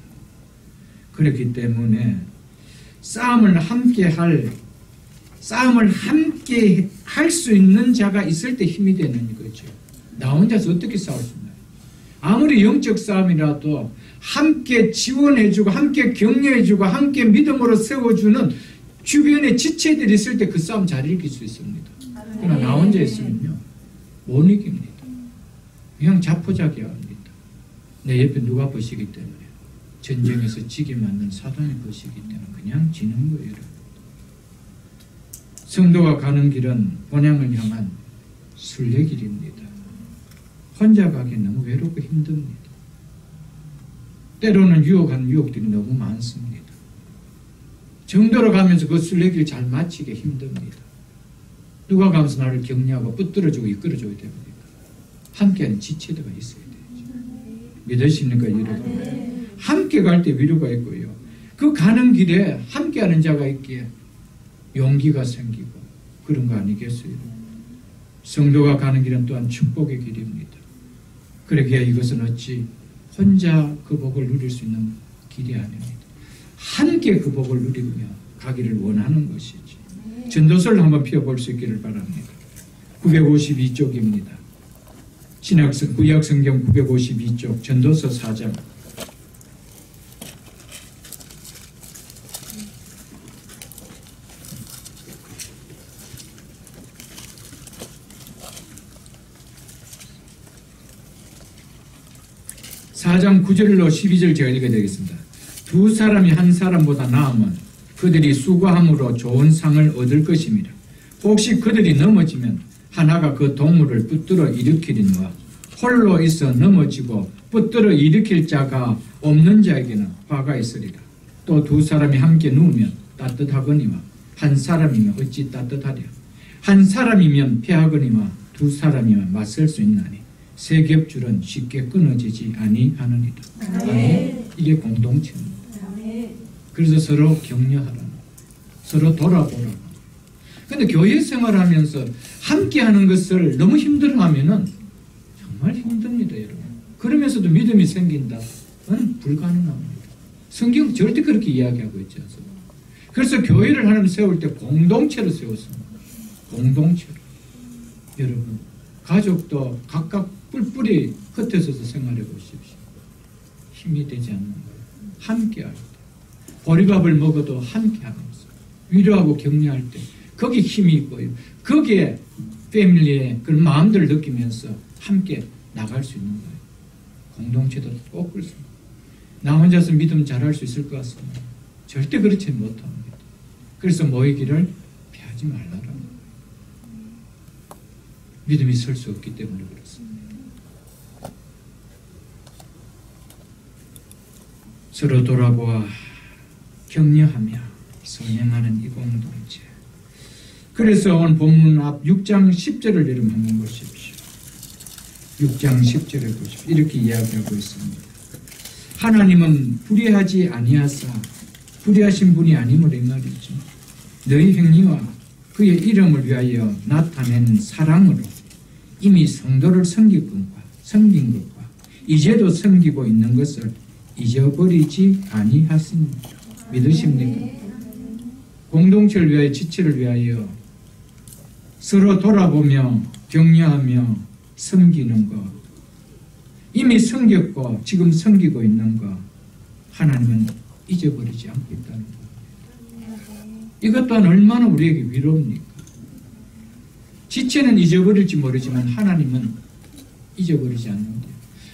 그렇기 때문에 싸움을 함께 할 수 있는 자가 있을 때 힘이 되는 거죠. 나 혼자서 어떻게 싸울 수 있나요? 아무리 영적 싸움이라도 함께 지원해주고 함께 격려해주고 함께 믿음으로 세워주는 주변에 지체들이 있을 때 그 싸움 잘 이길 수 있습니다. 그러나 나 혼자 있으면요 못 이깁니다. 그냥 자포자기합니다. 내 옆에 누가 보시기 때문에, 전쟁에서 지게 만든 사단이 보시기 때문에 그냥 지는 거예요. 성도가 가는 길은 본향을 향한 순례길입니다. 혼자 가기 너무 외롭고 힘듭니다. 때로는 유혹하는 유혹들이 너무 많습니다. 정도로 가면서 그 순례길 잘 마치기 힘듭니다. 누가 가면서 나를 격려하고 붙들어주고 이끌어줘야 됩니다. 함께하는 지체도가 있어야 되죠. 믿으십니까, 여러분? 함께 갈 때 위로가 있고요. 그 가는 길에 함께하는 자가 있기에 용기가 생기고 그런 거 아니겠어요? 성도가 가는 길은 또한 축복의 길입니다. 그러기에 이것은 어찌 혼자 그 복을 누릴 수 있는 길이 아닙니다. 함께 그 복을 누리며 가기를 원하는 것이지. 전도서를 한번 펴볼 수 있기를 바랍니다. 952쪽입니다. 구약성경 952쪽 전도서 4장. (4장) 9절로 12절 제가 읽어드리겠습니다. 두 사람이 한 사람보다 나으면 그들이 수고함으로 좋은 상을 얻을 것입니다. 혹시 그들이 넘어지면 하나가 그 동물을 붙들어 일으키리니와 홀로 있어 넘어지고 붙들어 일으킬 자가 없는 자에게는 화가 있으리라. 또 두 사람이 함께 누우면 따뜻하거니와 한 사람이면 어찌 따뜻하랴. 한 사람이면 패하거니와 두 사람이면 맞설 수 있나니 세 겹줄은 쉽게 끊어지지 아니하느니라. 아멘. 이게 공동체입니다. 그래서 서로 격려하라는, 서로 돌아보라는. 근데 교회 생활하면서 함께하는 것을 너무 힘들어하면은 정말 힘듭니다, 여러분. 그러면서도 믿음이 생긴다는 불가능합니다. 성경 절대 그렇게 이야기하고 있지 않습니다. 그래서 교회를 하나님 세울 때 공동체로 세웠습니다. 공동체로. 여러분, 가족도 각각 뿔뿔이 흩어져서 생활해 보십시오. 힘이 되지 않는 거예요. 함께할 때. 보리밥을 먹어도 함께하면서 위로하고 격려할 때 거기 힘이 있고요. 거기에 패밀리의 그런 마음들을 느끼면서 함께 나갈 수 있는 거예요. 공동체도 꼭 그렇습니다. 나 혼자서 믿음 잘할 수 있을 것 같습니다. 절대 그렇지 못합니다. 그래서 모이기를 피하지 말라는 거예요. 믿음이 설 수 없기 때문에 그렇습니다. 서로 돌아보아 격려하며 선행하는 이 공동체. 그래서 오늘 본문 앞 6장 10절을 여러분 한번 보십시오. 6장 10절에 보십시오. 이렇게 이야기하고 있습니다. 하나님은 불의하지 아니하사 불의하신 분이 아니므로 이 말이죠. 너희 행위와 그의 이름을 위하여 나타낸 사랑으로 이미 성도를 섬긴 것과 이제도 섬기고 있는 것을 잊어버리지 아니하십니다. 믿으십니까? 공동체를 위하여 지체를 위하여 서로 돌아보며 격려하며 섬기는 것, 이미 섬겼고 지금 섬기고 있는 것 하나님은 잊어버리지 않고 있다는 것. 이것 또한 얼마나 우리에게 위로입니까? 지체는 잊어버릴지 모르지만 하나님은 잊어버리지 않는데요.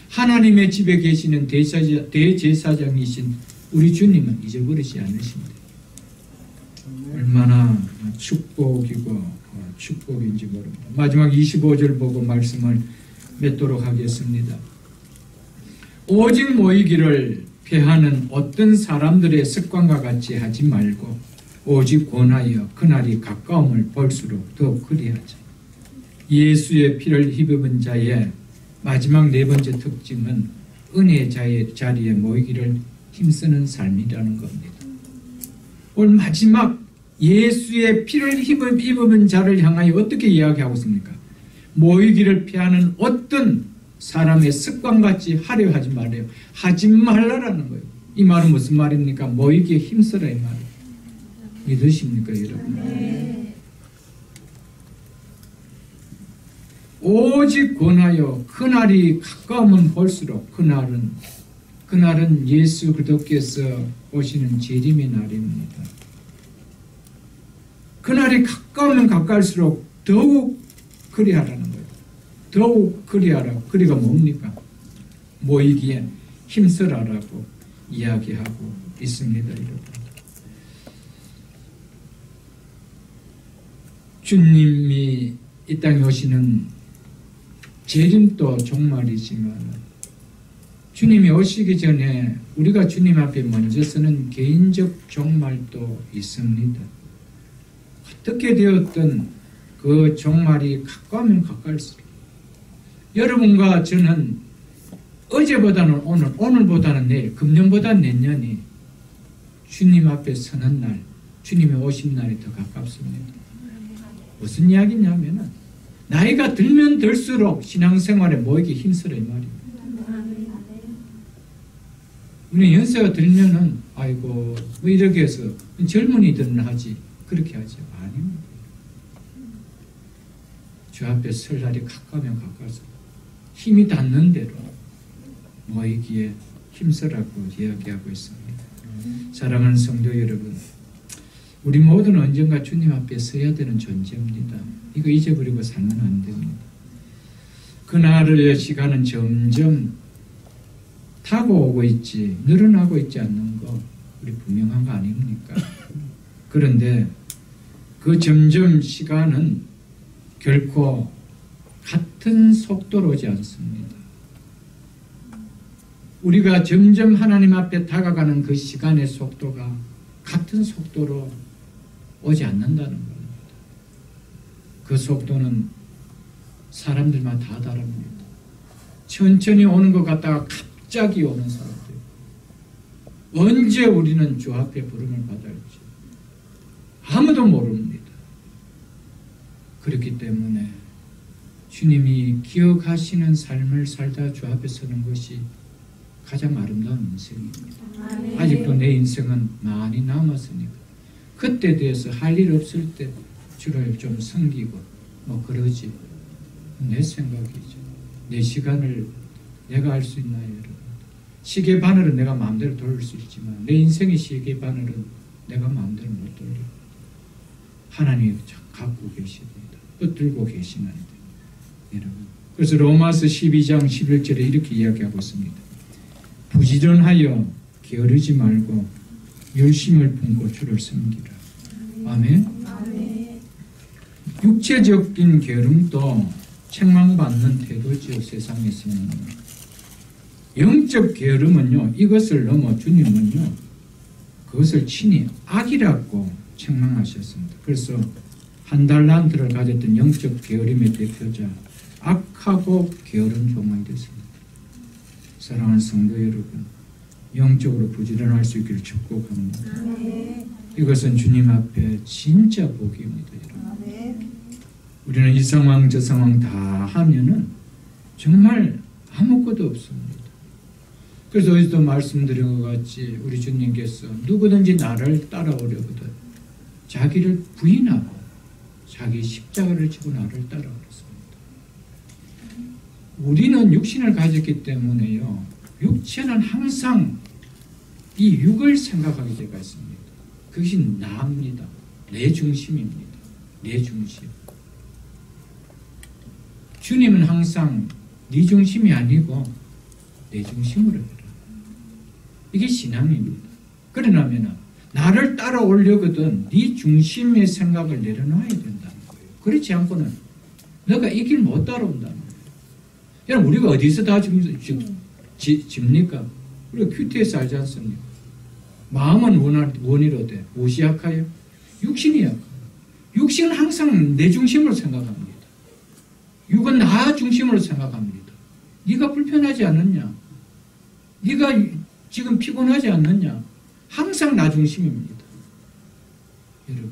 하나님의 집에 계시는 대제사장이신 우리 주님은 잊어버리지 않으십니다. 얼마나 축복인지 모릅니다. 마지막 25절 보고 말씀을 맺도록 하겠습니다. 오직 모이기를 패하는 어떤 사람들의 습관과 같이 하지 말고 오직 권하여 그날이 가까움을 볼수록 더 그리하자. 예수의 피를 힘입은 자의 마지막 네 번째 특징은 은혜의 자리에 모이기를 힘쓰는 삶이라는 겁니다. 오늘 마지막 예수의 피를 입은 자를 향하여 어떻게 이야기하고 있습니까? 모이기를 피하는 어떤 사람의 습관같이 하려 하지 말아요. 하지 말라라는 거예요. 이 말은 무슨 말입니까? 모이기에 힘쓰라 이 말이에요. 믿으십니까 여러분? 네. 오직 권하여 그날이 가까우면 볼수록 그날은 예수 그리스도께서 오시는 재림의 날입니다. 그날이 가까우면 가까울수록 더욱 그리하라는 거예요. 더욱 그리하라고. 그리가 뭡니까? 모이기에 힘쓰라라고 이야기하고 있습니다. 여러분. 주님이 이 땅에 오시는 재림도 종말이지만 주님이 오시기 전에 우리가 주님 앞에 먼저 서는 개인적 종말도 있습니다. 어떻게 되었든 그 종말이 가까우면 가까울수록 여러분과 저는 어제보다는 오늘보다는 내일, 금년보다는 내년이 주님 앞에 서는 날, 주님의 오신 날이 더 가깝습니다. 무슨 이야기냐면은 나이가 들면 들수록 신앙생활에 모이기 힘쓰라 이 말입니다. 우리 연세가 들면은 아이고 뭐 이렇게 해서 젊은이들은 하지 그렇게 하지 아닙니다. 주 앞에 설 날이 가까우면 가까워서 힘이 닿는 대로 모이기에 힘쓰라고 이야기하고 있습니다. 사랑하는 성도 여러분, 우리 모두는 언젠가 주님 앞에 서야 되는 존재입니다. 이거 잊어버리고 살면 안 됩니다. 그날의 시간은 점점 타고 오고 있지 늘어나고 있지 않는 거 우리 분명한 거 아닙니까? 그런데 그 점점 시간은 결코 같은 속도로 오지 않습니다. 우리가 점점 하나님 앞에 다가가는 그 시간의 속도가 같은 속도로 오지 않는다는 겁니다. 그 속도는 사람들마다 다 다릅니다. 천천히 오는 것 같다가 갑자기 오는 사람들. 언제 우리는 주 앞에 부름을 받을지 아무도 모릅니다. 그렇기 때문에 주님이 기억하시는 삶을 살다 주 앞에 서는 것이 가장 아름다운 인생입니다. 아직도 내 인생은 많이 남았으니까 그때 대해서 할 일 없을 때 주를 좀 섬기고 뭐 그러지. 내 생각이죠. 내 시간을 내가 알 수 있나요, 여러분? 시계 바늘은 내가 마음대로 돌릴 수 있지만 내 인생의 시계 바늘은 내가 마음대로 못 돌려. 하나님이 갖고 계십니다. 붙들고 계시는데, 여러분. 그래서 로마서 12장 11절에 이렇게 이야기하고 있습니다. 부지런하여 게으르지 말고 열심을 품고 주를 섬기라. 아멘. 육체적인 게으름도 책망받는 태도지요. 세상에서는 영적 게으름은요, 이것을 넘어 주님은요 그것을 친히 악이라고 책망하셨습니다. 그래서 한 달란트를 가졌던 영적 게으름의 대표자 악하고 게으른 종이 됐습니다. 사랑하는 성도 여러분, 영적으로 부지런할 수 있기를 축복합니다. 이것은 주님 앞에 진짜 복입니다. 여러분. 우리는 이 상황 저 상황 다 하면은 정말 아무것도 없습니다. 그래서 어디서 말씀드린 것 같이 우리 주님께서 누구든지 나를 따라오려거든 자기를 부인하고 자기 십자가를 지고 나를 따라오랬습니다. 우리는 육신을 가졌기 때문에요, 육체는 항상 이 육을 생각하게 되어 있습니다. 그것이 나입니다. 내 중심입니다. 내 중심. 주님은 항상 네 중심이 아니고 내 중심으로 해라. 이게 신앙입니다. 그러려면 나를 따라오려거든 네 중심의 생각을 내려놔야 된다는 거예요. 그렇지 않고는 너가 이 길 못 따라온다는 거예요. 여러분, 우리가 어디서 다 집니까? 우리가 큐티에서 알지 않습니까? 마음은 원이로 돼. 무엇이 약하여? 육신이 약하여. 육신은 항상 내 중심으로 생각합니다. 육은 나 중심으로 생각합니다. 네가 불편하지 않느냐? 네가 지금 피곤하지 않느냐? 항상 나 중심입니다. 여러분.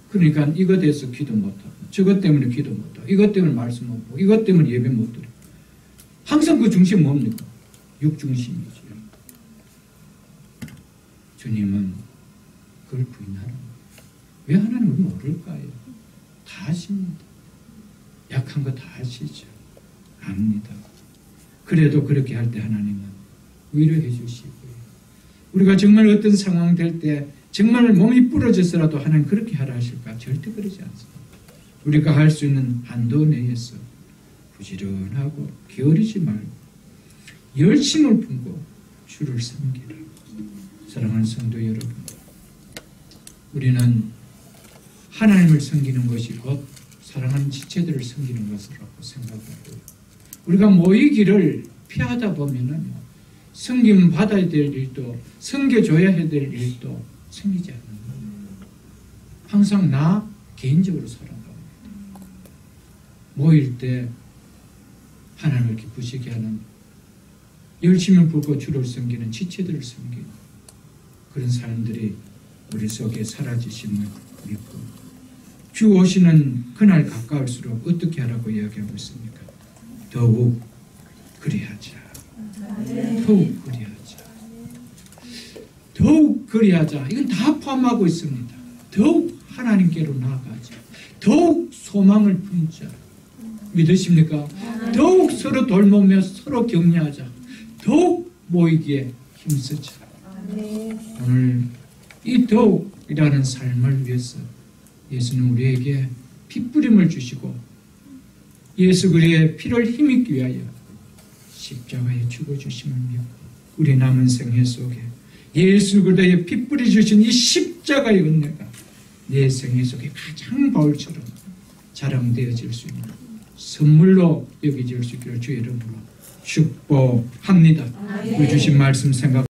그러니까 이것 대해서 기도 못하고 저것 때문에 기도 못하고 이것 때문에 말씀 못 보고 이것 때문에 예배 못 드리고 항상 그 중심 뭡니까? 육 중심이죠. 주님은 그걸 부인하는 거예요. 왜 하나님을 모를까요? 다 아십니다. 약한 거 다 아시죠. 압니다. 그래도 그렇게 할 때 하나님은 위로해 주시고요. 우리가 정말 어떤 상황 될 때 정말 몸이 부러져서라도 하나님 그렇게 하라 하실까? 절대 그러지 않습니다. 우리가 할 수 있는 한도 내에서 부지런하고 게으르지 말고 열심을 품고 주를 섬기라. 사랑하는 성도 여러분, 우리는 하나님을 섬기는 것이 곧 사랑하는 지체들을 섬기는 것이라고 생각하고요. 우리가 모이기를 피하다 보면은 섬김 받아야 될 일도 섬겨줘야 될 일도 생기지 않는 거예요. 항상 나 개인적으로 살아갑니다. 모일 때 하나님을 기쁘시게 하는 열심을 품고 주를 섬기는 지체들을 섬기는 그런 사람들이 우리 속에 사라지심을 믿고 주 오시는 그날 가까울수록 어떻게 하라고 이야기하고 있습니까? 더욱 그리하자. 더욱 그리하자. 더욱 그리하자. 이건 다 포함하고 있습니다. 더욱 하나님께로 나아가자. 더욱 소망을 품자. 믿으십니까? 더욱 서로 돌보며 서로 격려하자. 더욱 모이기에 힘쓰자. 오늘 이 더욱이라는 삶을 위해서 예수는 우리에게 핏부림을 주시고 예수 그리스도의 피를 힘입기 위하여 십자가에 죽어주심을 믿고 우리 남은 생애 속에 예수 그리스도의 핏뿌리 주신 이 십자가의 은혜가 내 생애 속에 가장 바울처럼 자랑되어질 수 있는 선물로 여겨질 수 있기를 주의 이름으로 축복합니다. 우리 주신 말씀 생각